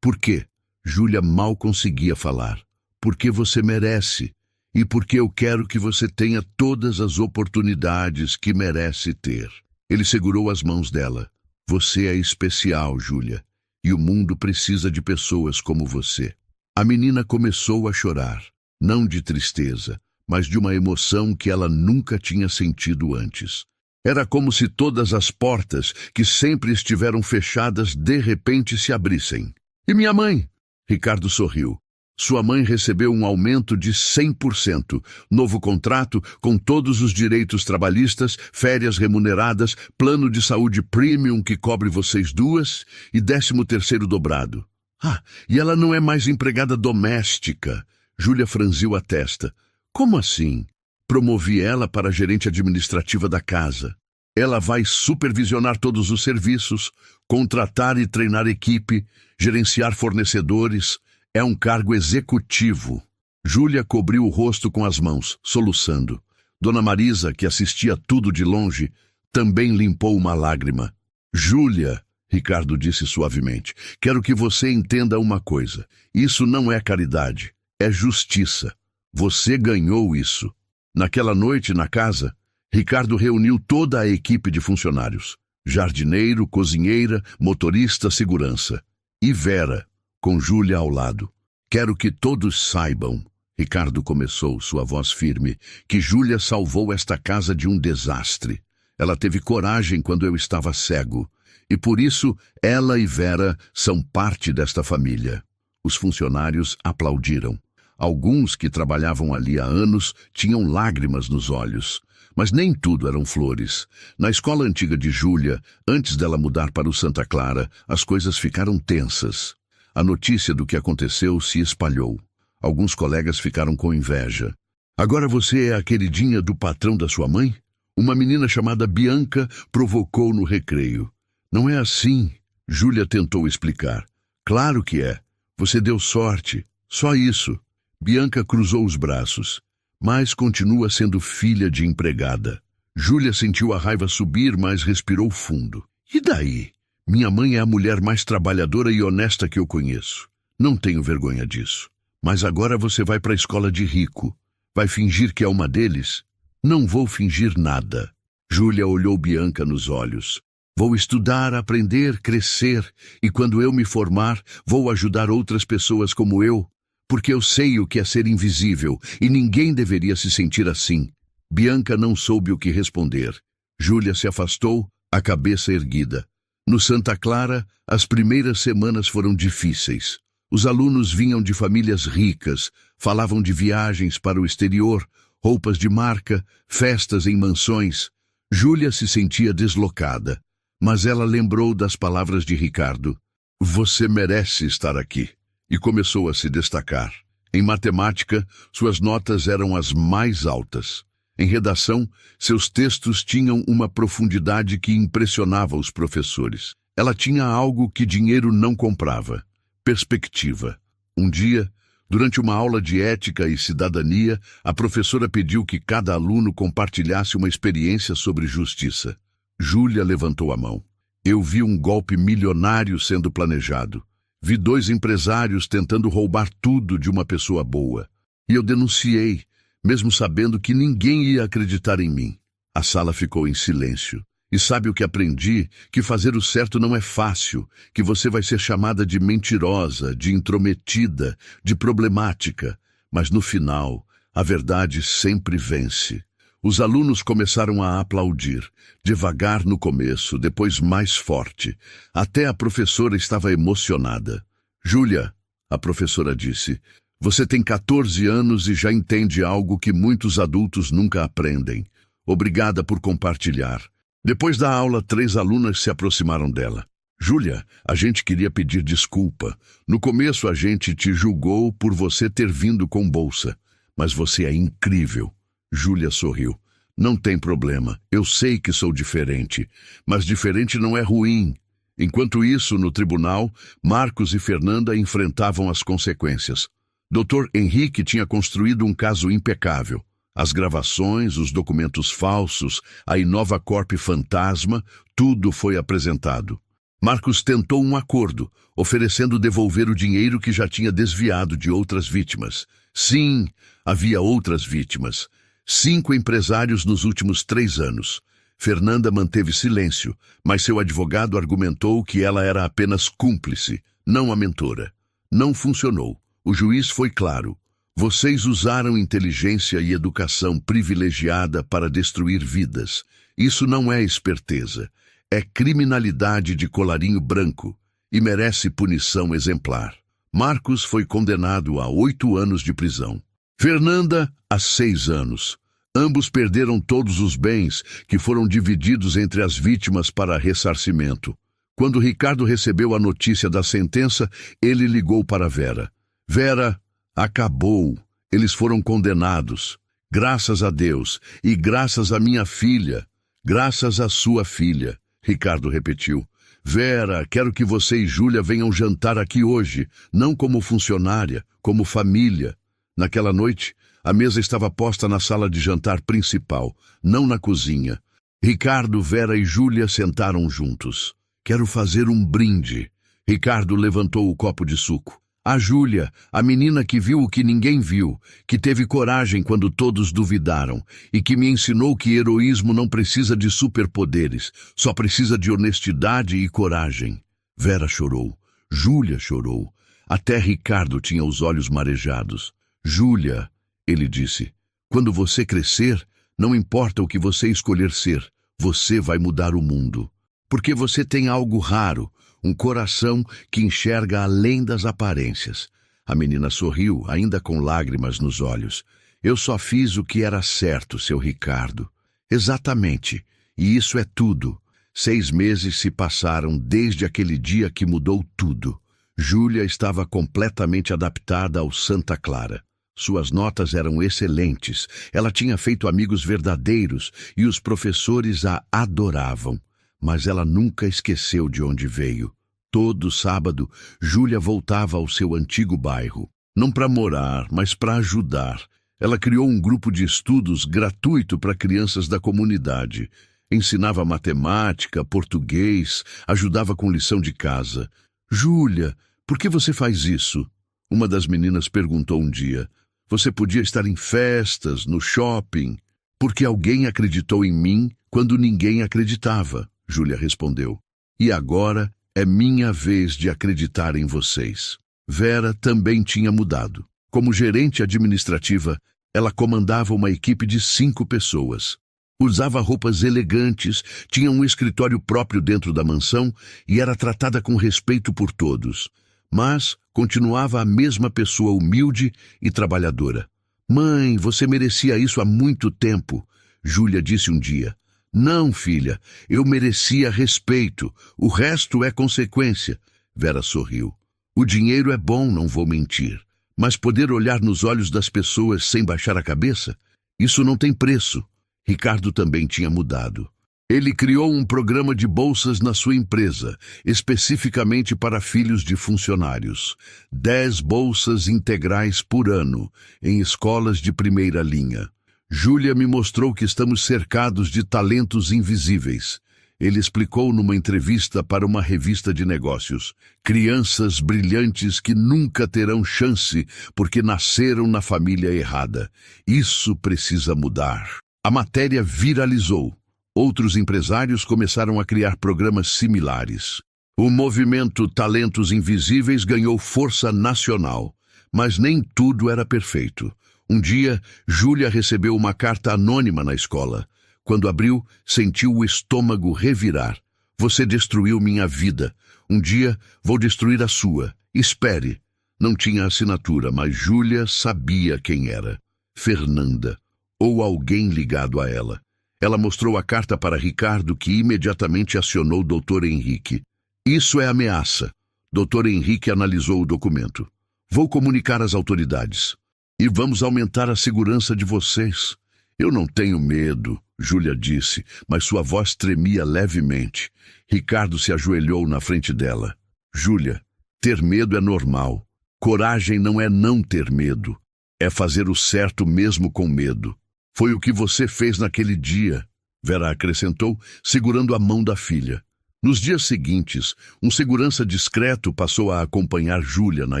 Por quê? Júlia mal conseguia falar. Porque você merece. E porque eu quero que você tenha todas as oportunidades que merece ter. Ele segurou as mãos dela. Você é especial, Júlia. E o mundo precisa de pessoas como você. A menina começou a chorar. Não de tristeza, mas de uma emoção que ela nunca tinha sentido antes. Era como se todas as portas, que sempre estiveram fechadas, de repente se abrissem. E minha mãe? Ricardo sorriu. Sua mãe recebeu um aumento de 100%, novo contrato com todos os direitos trabalhistas, férias remuneradas, plano de saúde premium que cobre vocês duas e 13º dobrado. Ah, e ela não é mais empregada doméstica. Júlia franziu a testa. Como assim? Promovi ela para gerente administrativa da casa. Ela vai supervisionar todos os serviços, contratar e treinar equipe, gerenciar fornecedores. É um cargo executivo. Júlia cobriu o rosto com as mãos, soluçando. Dona Marisa, que assistia tudo de longe, também limpou uma lágrima. Júlia, Ricardo disse suavemente, quero que você entenda uma coisa. Isso não é caridade, é justiça. Você ganhou isso. Naquela noite, na casa, Ricardo reuniu toda a equipe de funcionários. Jardineiro, cozinheira, motorista, segurança. E Vera, com Júlia ao lado. Quero que todos saibam, Ricardo começou, sua voz firme, que Júlia salvou esta casa de um desastre. Ela teve coragem quando eu estava cego. E por isso, ela e Vera são parte desta família. Os funcionários aplaudiram. Alguns que trabalhavam ali há anos tinham lágrimas nos olhos. Mas nem tudo eram flores. Na escola antiga de Júlia, antes dela mudar para o Santa Clara, as coisas ficaram tensas. A notícia do que aconteceu se espalhou. Alguns colegas ficaram com inveja. Agora você é a queridinha do patrão da sua mãe? Uma menina chamada Bianca provocou no recreio. Não é assim, Júlia tentou explicar. Claro que é. Você deu sorte. Só isso. Bianca cruzou os braços. Mas continua sendo filha de empregada. Júlia sentiu a raiva subir, mas respirou fundo. E daí? Minha mãe é a mulher mais trabalhadora e honesta que eu conheço. Não tenho vergonha disso. Mas agora você vai para a escola de rico. Vai fingir que é uma deles? Não vou fingir nada. Júlia olhou Bianca nos olhos. Vou estudar, aprender, crescer, e quando eu me formar, vou ajudar outras pessoas como eu, porque eu sei o que é ser invisível, e ninguém deveria se sentir assim. Bianca não soube o que responder. Júlia se afastou, a cabeça erguida. No Santa Clara, as primeiras semanas foram difíceis. Os alunos vinham de famílias ricas, falavam de viagens para o exterior, roupas de marca, festas em mansões. Júlia se sentia deslocada, mas ela lembrou das palavras de Ricardo. Você merece estar aqui. E começou a se destacar. Em matemática, suas notas eram as mais altas. Em redação, seus textos tinham uma profundidade que impressionava os professores. Ela tinha algo que dinheiro não comprava: perspectiva. Um dia, Durante uma aula de ética e cidadania, a professora pediu que cada aluno compartilhasse uma experiência sobre justiça. Júlia levantou a mão. Eu vi um golpe milionário sendo planejado. Vi 2 empresários tentando roubar tudo de uma pessoa boa. E eu denunciei, mesmo sabendo que ninguém ia acreditar em mim. A sala ficou em silêncio. E sabe o que aprendi? Que fazer o certo não é fácil, que você vai ser chamada de mentirosa, de intrometida, de problemática. Mas no final, a verdade sempre vence. Os alunos começaram a aplaudir, devagar no começo, depois mais forte. Até a professora estava emocionada. Júlia, a professora disse, você tem 14 anos e já entende algo que muitos adultos nunca aprendem. Obrigada por compartilhar. Depois da aula, 3 alunas se aproximaram dela. Júlia, a gente queria pedir desculpa. No começo a gente te julgou por você ter vindo com bolsa. Mas você é incrível. Júlia sorriu. Não tem problema. Eu sei que sou diferente. Mas diferente não é ruim. Enquanto isso, no tribunal, Marcos e Fernanda enfrentavam as consequências. Dr. Henrique tinha construído um caso impecável. As gravações, os documentos falsos, a Inova Corp fantasma, tudo foi apresentado. Marcos tentou um acordo, oferecendo devolver o dinheiro que já tinha desviado de outras vítimas. Sim, havia outras vítimas. 5 empresários nos últimos 3 anos. Fernanda manteve silêncio, mas seu advogado argumentou que ela era apenas cúmplice, não a mentora. Não funcionou. O juiz foi claro. Vocês usaram inteligência e educação privilegiada para destruir vidas. Isso não é esperteza. É criminalidade de colarinho branco e merece punição exemplar. Marcos foi condenado a 8 anos de prisão. Fernanda, a 6 anos. Ambos perderam todos os bens que foram divididos entre as vítimas para ressarcimento. Quando Ricardo recebeu a notícia da sentença, ele ligou para Vera. Vera, acabou. Eles foram condenados. Graças a Deus. E graças à minha filha. Graças à sua filha. Ricardo repetiu. Vera, quero que você e Júlia venham jantar aqui hoje. Não como funcionária, como família. Naquela noite, a mesa estava posta na sala de jantar principal, não na cozinha. Ricardo, Vera e Júlia sentaram juntos. Quero fazer um brinde. Ricardo levantou o copo de suco. A Júlia, a menina que viu o que ninguém viu, que teve coragem quando todos duvidaram e que me ensinou que heroísmo não precisa de superpoderes, só precisa de honestidade e coragem. Vera chorou. Júlia chorou. Até Ricardo tinha os olhos marejados. Júlia, ele disse, quando você crescer, não importa o que você escolher ser, você vai mudar o mundo. Porque você tem algo raro, um coração que enxerga além das aparências. A menina sorriu, ainda com lágrimas nos olhos. Eu só fiz o que era certo, seu Ricardo. Exatamente. E isso é tudo. 6 meses se passaram desde aquele dia que mudou tudo. Júlia estava completamente adaptada ao Santa Clara. Suas notas eram excelentes. Ela tinha feito amigos verdadeiros e os professores a adoravam. Mas ela nunca esqueceu de onde veio. Todo sábado, Júlia voltava ao seu antigo bairro. Não para morar, mas para ajudar. Ela criou um grupo de estudos gratuito para crianças da comunidade. Ensinava matemática, português, ajudava com lição de casa. Júlia, por que você faz isso? Uma das meninas perguntou um dia. Você podia estar em festas, no shopping. Porque alguém acreditou em mim quando ninguém acreditava. Júlia respondeu. E agora é minha vez de acreditar em vocês. Vera também tinha mudado. Como gerente administrativa, ela comandava uma equipe de 5 pessoas. Usava roupas elegantes, tinha um escritório próprio dentro da mansão e era tratada com respeito por todos. Mas continuava a mesma pessoa humilde e trabalhadora. Mãe, você merecia isso há muito tempo, Júlia disse um dia. Não, filha, eu merecia respeito. O resto é consequência. Vera sorriu. O dinheiro é bom, não vou mentir. Mas poder olhar nos olhos das pessoas sem baixar a cabeça? Isso não tem preço. Ricardo também tinha mudado. Ele criou um programa de bolsas na sua empresa, especificamente para filhos de funcionários. 10 bolsas integrais por ano, em escolas de primeira linha. Júlia me mostrou que estamos cercados de talentos invisíveis. Ele explicou numa entrevista para uma revista de negócios. Crianças brilhantes que nunca terão chance porque nasceram na família errada. Isso precisa mudar. A matéria viralizou. Outros empresários começaram a criar programas similares. O movimento Talentos Invisíveis ganhou força nacional, mas nem tudo era perfeito. Um dia, Júlia recebeu uma carta anônima na escola. Quando abriu, sentiu o estômago revirar. Você destruiu minha vida. Um dia, vou destruir a sua. Espere. Não tinha assinatura, mas Júlia sabia quem era. Fernanda, ou alguém ligado a ela. Ela mostrou a carta para Ricardo, que imediatamente acionou o Dr. Henrique. Isso é ameaça. Dr. Henrique analisou o documento. Vou comunicar às autoridades. E vamos aumentar a segurança de vocês. Eu não tenho medo, Júlia disse, mas sua voz tremia levemente. Ricardo se ajoelhou na frente dela. Júlia, ter medo é normal. Coragem não é não ter medo. É fazer o certo mesmo com medo. Foi o que você fez naquele dia, Vera acrescentou, segurando a mão da filha. Nos dias seguintes, um segurança discreto passou a acompanhar Júlia na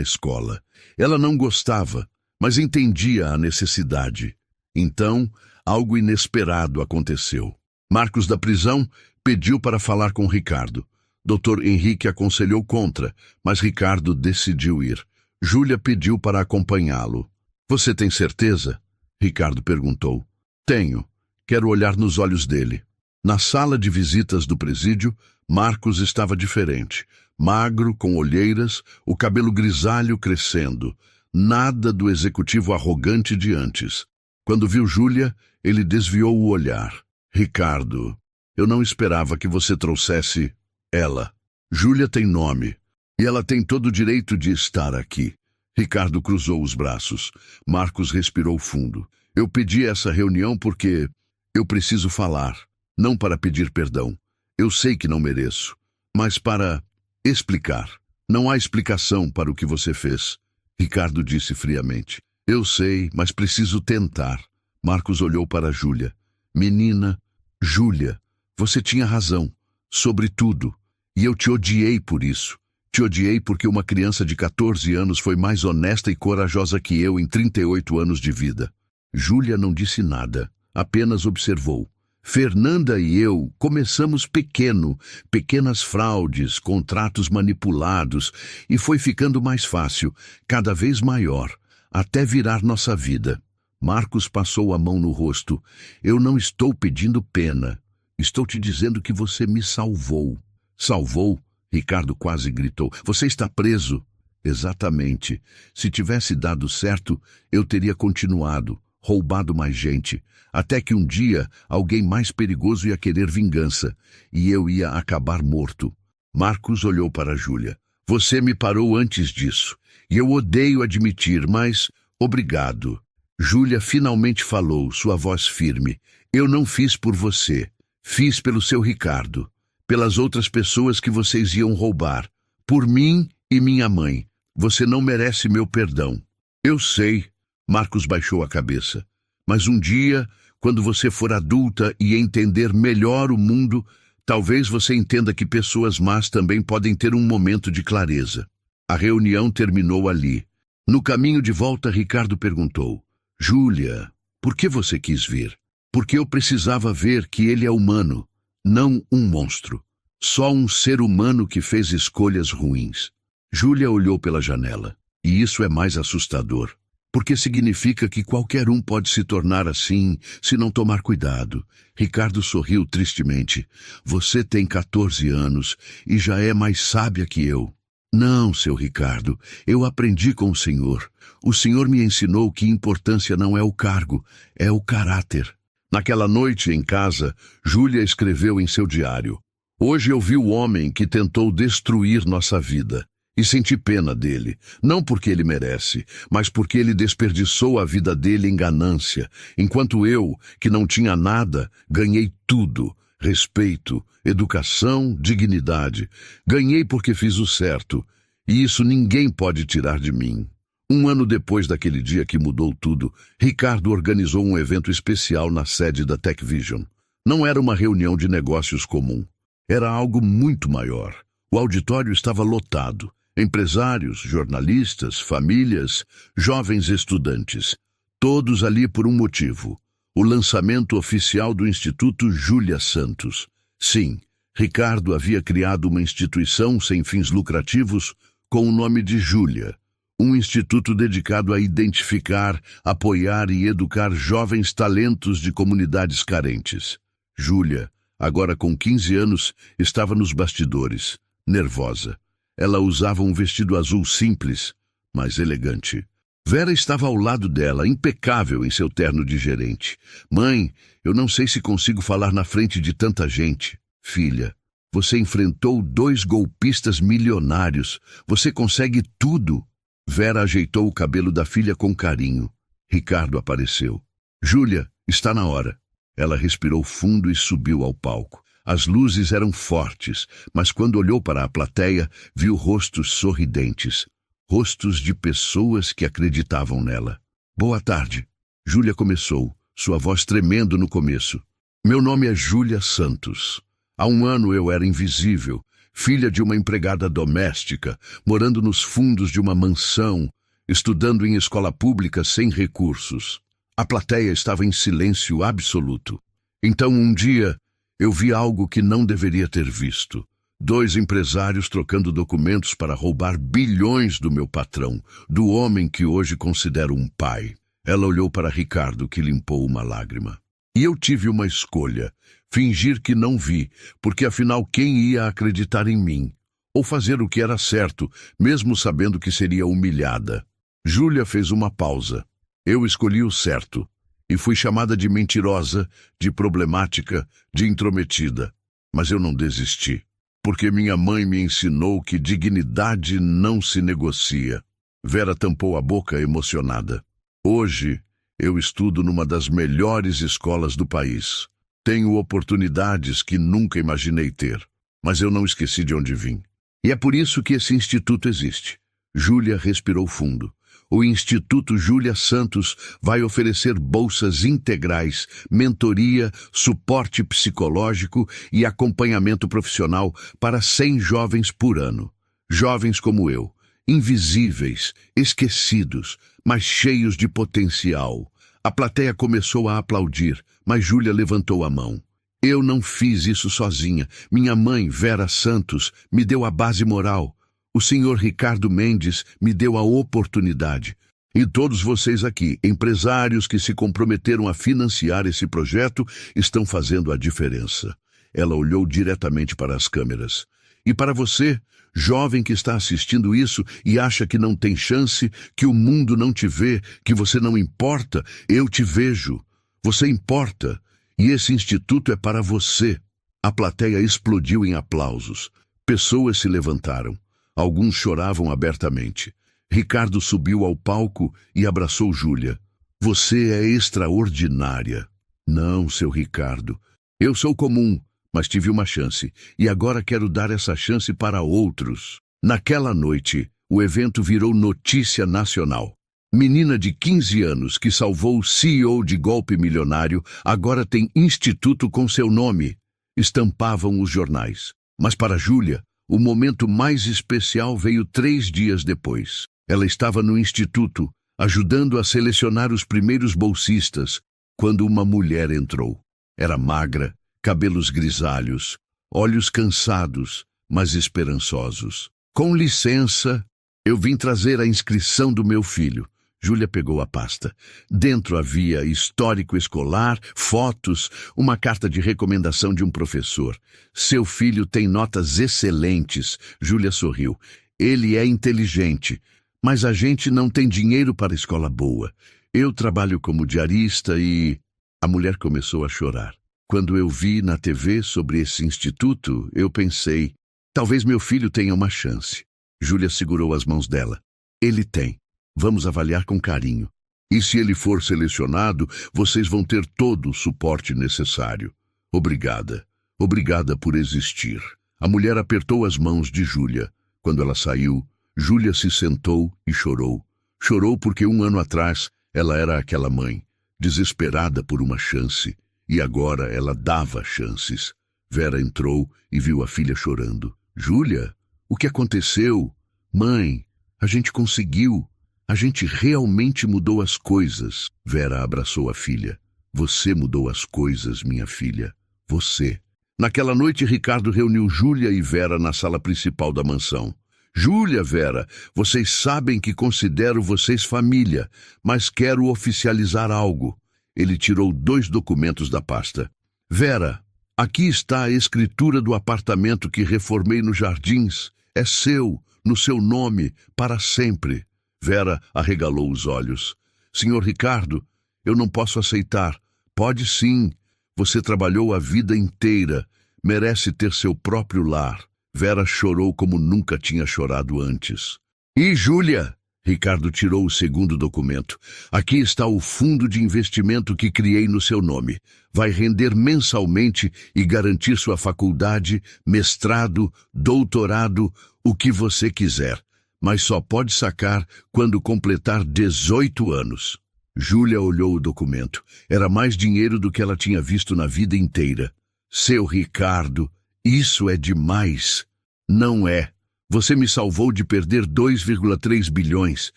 escola. Ela não gostava, mas entendia a necessidade. Então, algo inesperado aconteceu. Marcos da prisão pediu para falar com Ricardo. Dr. Henrique aconselhou contra, mas Ricardo decidiu ir. Júlia pediu para acompanhá-lo. Você tem certeza? Ricardo perguntou. Tenho. Quero olhar nos olhos dele. Na sala de visitas do presídio, Marcos estava diferente. Magro, com olheiras, o cabelo grisalho crescendo. Nada do executivo arrogante de antes. Quando viu Júlia, ele desviou o olhar. Ricardo, eu não esperava que você trouxesse ela. Júlia tem nome, e ela tem todo o direito de estar aqui. Ricardo cruzou os braços. Marcos respirou fundo. Eu pedi essa reunião porque eu preciso falar, não para pedir perdão. Eu sei que não mereço, mas para explicar. Não há explicação para o que você fez, Ricardo disse friamente. Eu sei, mas preciso tentar. Marcos olhou para Júlia. Menina, Júlia, você tinha razão, sobre tudo, e eu te odiei por isso. Te odiei porque uma criança de 14 anos foi mais honesta e corajosa que eu em 38 anos de vida. Júlia não disse nada, apenas observou. Fernanda e eu começamos pequenas fraudes, contratos manipulados, e foi ficando mais fácil, cada vez maior, até virar nossa vida. Marcos passou a mão no rosto. Eu não estou pedindo pena. Estou te dizendo que você me salvou. Salvou? Ricardo quase gritou. Você está preso. Exatamente. Se tivesse dado certo, eu teria continuado, roubado mais gente, até que um dia alguém mais perigoso ia querer vingança, e eu ia acabar morto. Marcos olhou para Júlia. Você me parou antes disso, e eu odeio admitir, mas obrigado. Júlia finalmente falou, sua voz firme. Eu não fiz por você. Fiz pelo seu Ricardo. Pelas outras pessoas que vocês iam roubar. Por mim e minha mãe. Você não merece meu perdão. Eu sei. Marcos baixou a cabeça. Mas um dia, quando você for adulta e entender melhor o mundo, talvez você entenda que pessoas más também podem ter um momento de clareza. A reunião terminou ali. No caminho de volta, Ricardo perguntou. Júlia, por que você quis vir? Porque eu precisava ver que ele é humano, não um monstro. Só um ser humano que fez escolhas ruins. Júlia olhou pela janela. E isso é mais assustador. Porque significa que qualquer um pode se tornar assim, se não tomar cuidado. Ricardo sorriu tristemente. Você tem 14 anos e já é mais sábia que eu. Não, seu Ricardo, eu aprendi com o senhor. O senhor me ensinou que importância não é o cargo, é o caráter. Naquela noite, em casa, Júlia escreveu em seu diário. Hoje eu vi o homem que tentou destruir nossa vida. E senti pena dele, não porque ele merece, mas porque ele desperdiçou a vida dele em ganância, enquanto eu, que não tinha nada, ganhei tudo. respeito, educação, dignidade. Ganhei porque fiz o certo, e isso ninguém pode tirar de mim. Um ano depois daquele dia que mudou tudo, Ricardo organizou um evento especial na sede da TechVision. Não era uma reunião de negócios comum. Era algo muito maior. O auditório estava lotado. Empresários, jornalistas, famílias, jovens estudantes. Todos ali por um motivo. O lançamento oficial do Instituto Júlia Santos. Sim, Ricardo havia criado uma instituição sem fins lucrativos com o nome de Júlia. Um instituto dedicado a identificar, apoiar e educar jovens talentos de comunidades carentes. Júlia, agora com 15 anos, estava nos bastidores, nervosa. Ela usava um vestido azul simples, mas elegante. Vera estava ao lado dela, impecável em seu terno de gerente. Mãe, eu não sei se consigo falar na frente de tanta gente. Filha, você enfrentou 2 golpistas milionários. Você consegue tudo. Vera ajeitou o cabelo da filha com carinho. Ricardo apareceu. Júlia, está na hora. Ela respirou fundo e subiu ao palco. As luzes eram fortes, mas quando olhou para a plateia, viu rostos sorridentes. Rostos de pessoas que acreditavam nela. Boa tarde. Júlia começou, sua voz tremendo no começo. Meu nome é Júlia Santos. Há um ano eu era invisível, filha de uma empregada doméstica, morando nos fundos de uma mansão, estudando em escola pública sem recursos. A plateia estava em silêncio absoluto. Então, um dia, eu vi algo que não deveria ter visto. 2 empresários trocando documentos para roubar bilhões do meu patrão, do homem que hoje considero um pai. Ela olhou para Ricardo, que limpou uma lágrima. E eu tive uma escolha. Fingir que não vi, porque afinal quem ia acreditar em mim? Ou fazer o que era certo, mesmo sabendo que seria humilhada? Júlia fez uma pausa. Eu escolhi o certo. E fui chamada de mentirosa, de problemática, de intrometida. Mas eu não desisti, porque minha mãe me ensinou que dignidade não se negocia. Vera tampou a boca emocionada. Hoje, eu estudo numa das melhores escolas do país. Tenho oportunidades que nunca imaginei ter, mas eu não esqueci de onde vim. E é por isso que esse instituto existe. Júlia respirou fundo. O Instituto Júlia Santos vai oferecer bolsas integrais, mentoria, suporte psicológico e acompanhamento profissional para 100 jovens por ano. Jovens como eu, invisíveis, esquecidos, mas cheios de potencial. A plateia começou a aplaudir, mas Júlia levantou a mão. Eu não fiz isso sozinha. Minha mãe, Vera Santos, me deu a base moral. O senhor Ricardo Mendes me deu a oportunidade. E todos vocês aqui, empresários que se comprometeram a financiar esse projeto, estão fazendo a diferença. Ela olhou diretamente para as câmeras. E para você, jovem que está assistindo isso e acha que não tem chance, que o mundo não te vê, que você não importa, eu te vejo. Você importa. E esse instituto é para você. A plateia explodiu em aplausos. Pessoas se levantaram. Alguns choravam abertamente. Ricardo subiu ao palco e abraçou Júlia. Você é extraordinária. Não, seu Ricardo. Eu sou comum, mas tive uma chance. E agora quero dar essa chance para outros. Naquela noite, o evento virou notícia nacional. Menina de 15 anos que salvou o CEO de golpe milionário agora tem instituto com seu nome. Estampavam os jornais. Mas para Júlia, o momento mais especial veio 3 dias depois. Ela estava no instituto, ajudando a selecionar os primeiros bolsistas, quando uma mulher entrou. Era magra, cabelos grisalhos, olhos cansados, mas esperançosos. Com licença, eu vim trazer a inscrição do meu filho. Júlia pegou a pasta. Dentro havia histórico escolar, fotos, uma carta de recomendação de um professor. Seu filho tem notas excelentes. Júlia sorriu. Ele é inteligente, mas a gente não tem dinheiro para escola boa. Eu trabalho como diarista e... A mulher começou a chorar. Quando eu vi na TV sobre esse instituto, eu pensei, talvez meu filho tenha uma chance. Júlia segurou as mãos dela. Ele tem. Vamos avaliar com carinho. E se ele for selecionado, vocês vão ter todo o suporte necessário. Obrigada. Obrigada por existir. A mulher apertou as mãos de Júlia. Quando ela saiu, Júlia se sentou e chorou. Chorou porque 1 ano atrás ela era aquela mãe, desesperada por uma chance, e agora ela dava chances. Vera entrou e viu a filha chorando. Júlia, o que aconteceu? Mãe, a gente conseguiu. A gente realmente mudou as coisas. Vera abraçou a filha. Você mudou as coisas, minha filha. Você. Naquela noite, Ricardo reuniu Júlia e Vera na sala principal da mansão. Júlia, Vera, vocês sabem que considero vocês família, mas quero oficializar algo. Ele tirou 2 documentos da pasta. Vera, aqui está a escritura do apartamento que reformei nos Jardins. É seu, no seu nome, para sempre. Vera arregalou os olhos. Senhor Ricardo, eu não posso aceitar. Pode sim. Você trabalhou a vida inteira. Merece ter seu próprio lar. Vera chorou como nunca tinha chorado antes. E Júlia? Ricardo tirou o 2º documento. Aqui está o fundo de investimento que criei no seu nome. Vai render mensalmente e garantir sua faculdade, mestrado, doutorado, o que você quiser. Mas só pode sacar quando completar 18 anos. Júlia olhou o documento. Era mais dinheiro do que ela tinha visto na vida inteira. Seu Ricardo, isso é demais. Não é. Você me salvou de perder 2,3 bilhões.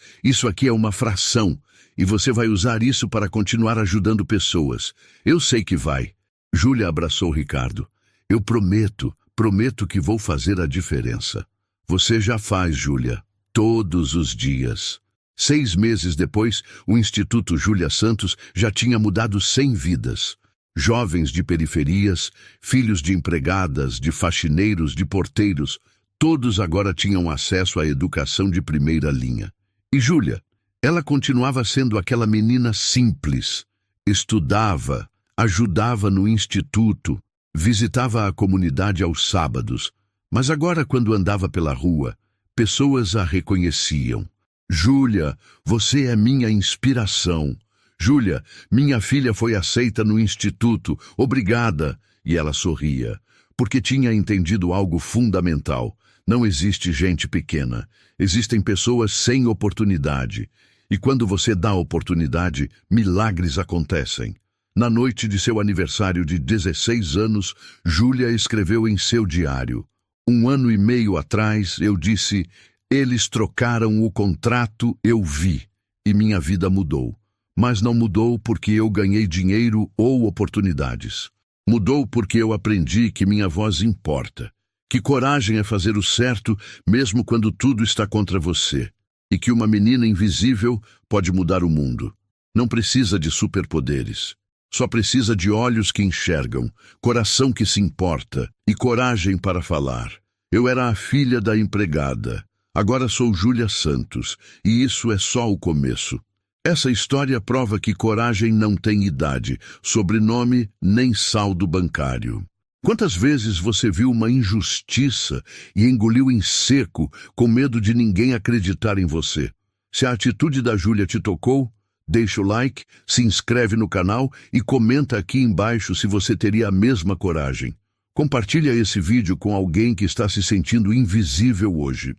Isso aqui é uma fração. E você vai usar isso para continuar ajudando pessoas. Eu sei que vai. Júlia abraçou Ricardo. Eu prometo que vou fazer a diferença. Você já faz, Júlia. Todos os dias. 6 meses depois, o Instituto Júlia Santos já tinha mudado 100 vidas. Jovens de periferias, filhos de empregadas, de faxineiros, de porteiros, todos agora tinham acesso à educação de primeira linha. E Júlia, ela continuava sendo aquela menina simples. Estudava, ajudava no instituto, visitava a comunidade aos sábados. Mas agora, quando andava pela rua, pessoas a reconheciam. Júlia, você é minha inspiração. Júlia, minha filha foi aceita no instituto. Obrigada. E ela sorria, porque tinha entendido algo fundamental. Não existe gente pequena. Existem pessoas sem oportunidade. E quando você dá oportunidade, milagres acontecem. Na noite de seu aniversário de 16 anos, Júlia escreveu em seu diário: 1 ano e meio atrás, eu disse, eles trocaram o contrato, eu vi, e minha vida mudou. Mas não mudou porque eu ganhei dinheiro ou oportunidades. Mudou porque eu aprendi que minha voz importa, que coragem é fazer o certo mesmo quando tudo está contra você, e que uma menina invisível pode mudar o mundo. Não precisa de superpoderes. Só precisa de olhos que enxergam, coração que se importa e coragem para falar. Eu era a filha da empregada. Agora sou Júlia Santos, e isso é só o começo. Essa história prova que coragem não tem idade, sobrenome nem saldo bancário. Quantas vezes você viu uma injustiça e engoliu em seco, com medo de ninguém acreditar em você? Se a atitude da Júlia te tocou, deixa o like, se inscreve no canal e comenta aqui embaixo se você teria a mesma coragem. Compartilha esse vídeo com alguém que está se sentindo invisível hoje.